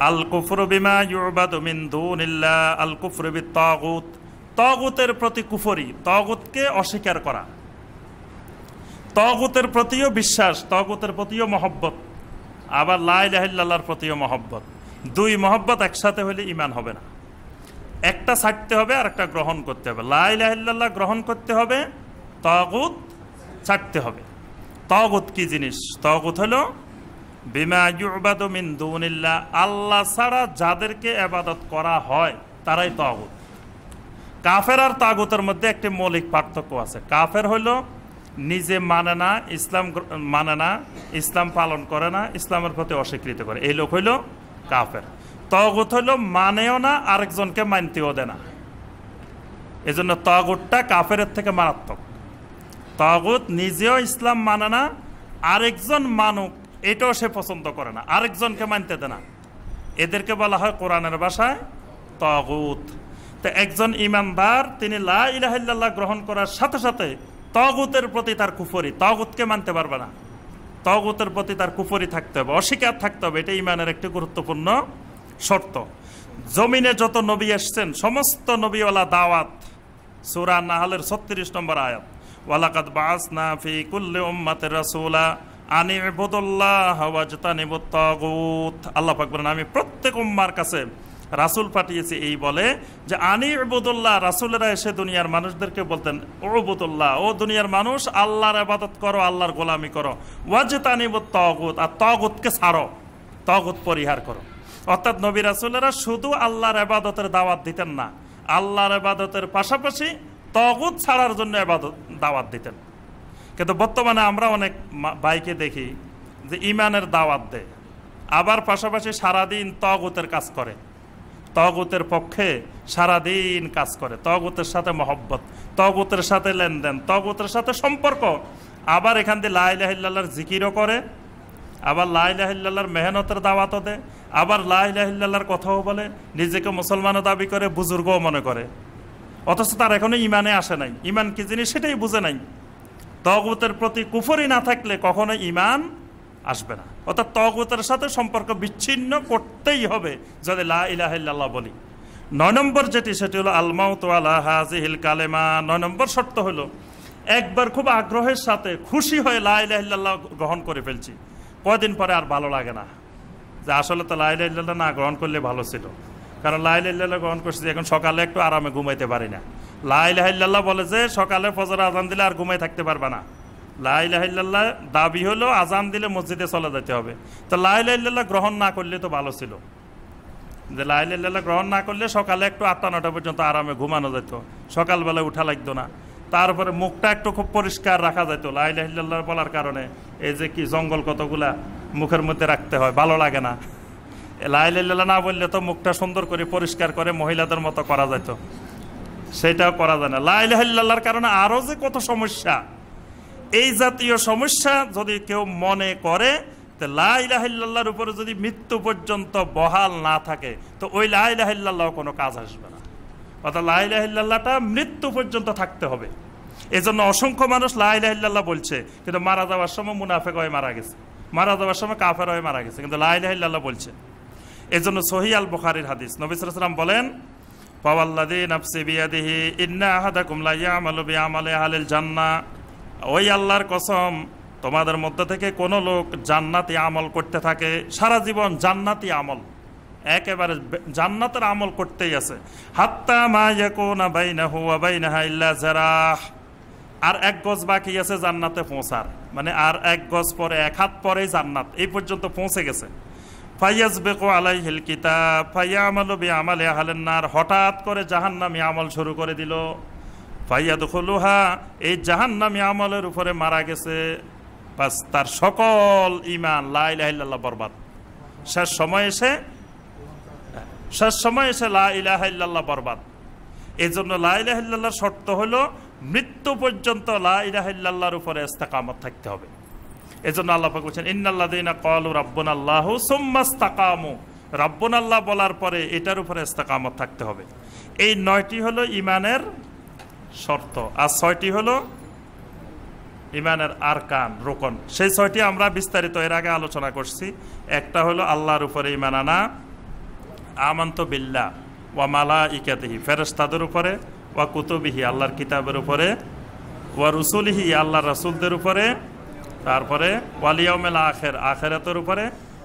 আল কুফরু বিমা ইউবাদু মিন দুনিল্লাহ, আল কুফরু বিত-তাগুত, তাগুতের প্রতি কুফরি, তাগুতকে অস্বীকার করা, তাগুতের প্রতিও বিশ্বাস, তাগুতের প্রতিও মহব্বত, আবার লা ইলাহা ইল্লাল্লাহর প্রতিও মহব্বত। দুই মহব্বত একসাথে হলে ঈমান হবে না। একটা ছাড়তে হবে আর একটা গ্রহণ করতে হবে। লা ইলাহা ইল্লাল্লাহ গ্রহণ করতে হবে, তাগুত ছাড়তে হবে। তাগুত কি জিনিস? তাগুত হলো বিমা ইউবাদু মিন দুনিল্লাহ, আল্লাহ ছাড়া যাদেরকে ইবাদত করা হয় তারাই তাগুত। কাফের আর তাগুতের মধ্যে একটি মৌলিক পার্থক্য আছে। কাফের হলো নিজে মানে না, ইসলাম মানে না, ইসলাম পালন করে না, ইসলামের প্রতি অস্বীকৃতি করে, এই লোক হইল কাফের। তাগুত হইল মানেও না, আরেকজনকে মানতেও দেয় না। এজন্য তাগুতটা কাফেরের থেকে মারাত্মক। তাগুত নিজেও ইসলাম মানে না, আরেকজন মানুক এটাও সে পছন্দ করে না, আরেকজনকে মানতে দেয় না। এদেরকে বলা হয় কোরআনের ভাষায় তাগুত। তো একজন ঈমানদার তিনি লা ইলাহা ইল্লাল্লাহ গ্রহণ করার সাথে সাথে তাগুতের প্রতি তার কুফরি, তাগুতকে মানতে পারবে না, তাগুতের প্রতি তার কুফরি থাকতে হবে, অস্বীকার থাকতে হবে। এটা ঈমানের একটি গুরুত্বপূর্ণ শর্ত। জমিনে যত নবী এসছেন সমস্ত নবীওয়ালা দাওয়াত, সূরা নাহলের 36 নম্বর আয়াত, ওয়ালাকাদ বাআসনা ফি কুল্লি উম্মাতির রাসূলা আনি ইবুদুল্লাহ ওয়াজতানিবুত তাগুত। আল্লাহ পাক বলেন আমি প্রত্যেক উম্মার কাছে রাসূল পাঠিয়েছি এই বলে যে আনি ইবুদুল্লাহ। রাসূলেরা এসে দুনিয়ার মানুষদেরকে বলতেন উবুদুল্লাহ, ও দুনিয়ার মানুষ আল্লাহর ইবাদত করো, আল্লাহর গোলামি করো, ওয়াজতানিবুত তাগুত, আর তাগুতকে ছাড়ো, তাগুত পরিহার করো। অর্থাৎ নবী রাসূলেরা শুধু আল্লাহর ইবাদতের দাওয়াত দিতেন না, আল্লাহর ইবাদতের পাশাপাশি তাগুত ছাড়ার জন্য দাওয়াত দিতেন। কিন্তু বর্তমানে আমরা অনেক ভাইকে দেখি যে ঈমানের দাওয়াত দেয়, আবার পাশাপাশি সারাদিন তাগুতের কাজ করে, তাগুতের পক্ষে সারাদিন কাজ করে, তাগুতের সাথে মহব্বত, তাগুতের সাথে লেনদেন, তাগুতের সাথে সম্পর্ক। আবার এখান দিয়ে লা ইলাহা ইল্লাল্লাহর জিকিরও করে, আবার লা ইলাহা ইল্লাল্লাহর মেহনতের দাওয়াতও দেয়, আবার লা ইলাহা ইল্লাল্লাহর কথাও বলে, নিজেকে মুসলমানও দাবি করে, বুজুর্গও মনে করে, অথচ তার এখনো ঈমানে আসে নাই। ঈমান কি জিনিস সেটাই বুঝে নাই। তাগুতের প্রতি কুফরি না থাকলে কখনো ঈমান আসবে না। অর্থাৎ তাগুতের সাথে সম্পর্ক বিচ্ছিন্ন করতেই হবে যদি লা ইলাহা ইল্লাল্লাহ বলি। 9 নম্বর যেটি সেটি হলো আল মাউতু আলা হাযিহিল কালেমা। 9 নম্বর শর্ত হলো একবার খুব আগ্রহের সাথে খুশি হয়ে লা ইলাহা ইল্লাল্লাহ গ্রহণ করে ফেলছি, কয়দিন পরে আর ভালো লাগে না যে আসলে তো লা ইলাহা ইল্লাল্লাহ না গ্রহণ করলে ভালো ছিল, কারণ লা ইলাহা ইল্লাল্লাহ গ্রহণ করছি এখন সকালে একটু আরামে ঘুমাইতে পারি না। লা ইলাহা ইল্লাল্লাহ বলে যে সকালে ফজর আজান দিলে আর ঘুমাই থাকতে পারবে না। লা ইলাহা ইল্লাল্লাহ দাবি হলো আজান দিলে মসজিদে চলে যেতে হবে। তো লা ইলাহা ইল্লাল্লাহ গ্রহণ না করলে তো ভালো ছিল, যে লা ইলাহা ইল্লাল্লাহ গ্রহণ না করলে সকালে একটু 8টা-9টা পর্যন্ত আরামে ঘুমানো যেত, সকালবেলা উঠা লাগতো না, তারপরে মুখটা একটু খুব পরিষ্কার রাখা যেত। লা ইলাহা ইল্লাল্লাহ বলার কারণে এই যে কি জঙ্গল কতগুলা মুখের মধ্যে রাখতে হয়, ভালো লাগে না। লা ইলাহা ইল্লাল্লাহ না বললে তো মুখটা সুন্দর করে পরিষ্কার করে মহিলাদের মতো করা যেত, সেটাও করা যায় না। লা ইলাহা ইল্লাল্লাহর কারণে আরও যে কত সমস্যা, এই জাতীয় সমস্যা যদি কেউ মনে করে, তো লা ইলাহা ইল্লাল্লাহর উপরে যদি মৃত্যু পর্যন্ত বহাল না থাকে তো ওই লা ইলাহা ইল্লাল্লাহ কোনো কাজ আসবে না। অর্থাৎ লা ইলাহা ইল্লাল্লাহটা মৃত্যু পর্যন্ত থাকতে হবে। এজন্য অসংখ্য মানুষ লা ইলাহা ইল্লাল্লাহ বলছে কিন্তু মারা যাওয়ার সময় মুনাফিক হয়ে মারা গেছে, মারা যাওয়ার সময় কাফের হয়ে মারা গেছে, কিন্তু লা ইলাহা ইল্লাল্লাহ বলছে। এজন্য সহিহ আল বুখারীর হাদিস, নবী সাল্লাল্লাহু আলাইহি ওয়াসাল্লাম বলেন ফাওয়াল্লাযী নাফসি বিয়াদিহি ইন্না আহাদাকুম লা ইয়ামালু বিআমালি আহলিল জান্নাহ, ওই আল্লাহর কসম তোমাদের মধ্যে থেকে কোনো লোক জান্নাতি আমল করতে থাকে, সারা জীবন জান্নাতি আমল, একেবারে জান্নাতের আমল করতেই আছে, হাত্তা মা ইয়াকুনা বাইনাহু ওয়া বাইনাহা ইল্লা যারাহ, আর 1 গজ বাকি আছে জান্নাতে পৌঁছার, মানে আর 1 গজ পরে 1 হাত পরেই জান্নাত, এই পর্যন্ত পৌঁছে গেছে। ফায়াজবিকু আলাইহিল কিতাব ফায়ামালু বিআমালি আহলিন নার, হঠাৎ করে জাহান্নামী আমল শুরু করে দিল। ফায়াদখুলুহা, এই জাহান্নামী আমলের উপরে মারা গেছে, বাস তার সকল ঈমান লা ইলাহা ইল্লাল্লাহ বরবাদ। শেষ সময় এসে লা ইলাহা ইল্লাল্লাহ বরবাদ। এজন্য লা ইলাহা ইল্লাল্লাহর শর্ত হলো মৃত্যু পর্যন্ত লা ইলাহা ইল্লাল্লাহর উপরে ইস্তেকামত থাকতে হবে। এজন্য আল্লাহ পাক বলেছেন ইন্নাল্লাযীনা ক্বালু রাব্বুনাল্লাহু সুম্মা ইসতাকামু, রাব্বুনাল্লাহ বলার পরে এটার উপরে ইস্তেকামত থাকতে হবে। এই 9টি হলো ঈমানের শর্ত, আর 6টি হলো ঈমানের আরকান, রোকন। সেই 6টি আমরা বিস্তারিত এর আগে আলোচনা করছি। একটা হলো আল্লাহর উপরে ঈমান আনা, আমানতু বিল্লাহ ওয়া মালাইকাতিহি, ফেরেশতাদের উপরে, ওয়া কুতুবিহি আল্লাহর কিতাবের উপরে, ওয়া রুসুলিহি আল্লাহর রাসূলদের উপরে, তারপরে ওয়াল ইয়াউমিল আখির আখিরাতের উপরে,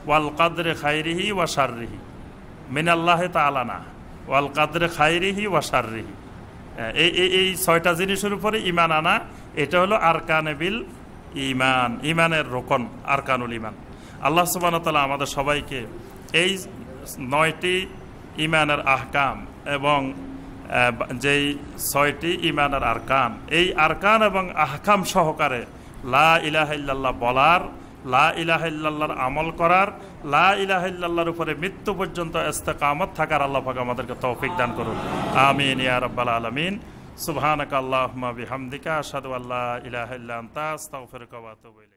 ওয়াল কদরে খাইরিহি ওয়া শাররিহি মিনাল্লাহি তাআলা না, ওয়াল কদরে খাইরিহি ওয়া শাররিহি। এই ছয়টা জিনিসের উপরে ঈমান আনা, এটা হলো আরকানে বিল ঈমান, ঈমানের রোকন, আরকানুল ঈমান। আল্লাহ সুবহানাহু ওয়া তাআলা আমাদের সবাইকে এই 9টি ঈমানের আহকাম এবং যেই 6টি ঈমানের আরকান, এই আরকান এবং আহকাম সহকারে লা ইলাহা ইল্লাল্লাহ বলার, লা ইলাহা ইল্লাল্লাহর আমল করার, লা ইলাহা ইল্লাল্লাহর উপরে মৃত্যু পর্যন্ত ইস্তেকামত থাকার আল্লাহ পাক আমাদেরকে তৌফিক দান করুন। আমিন ইয়া রাব্বাল আলামিন। সুবহানাকা আল্লাহুম্মা বিহামদিকা আশহাদু আল্লা ইলাহা ইল্লা আনতা আস্তাগফিরুকা ওয়া আতুবু ইলাইক।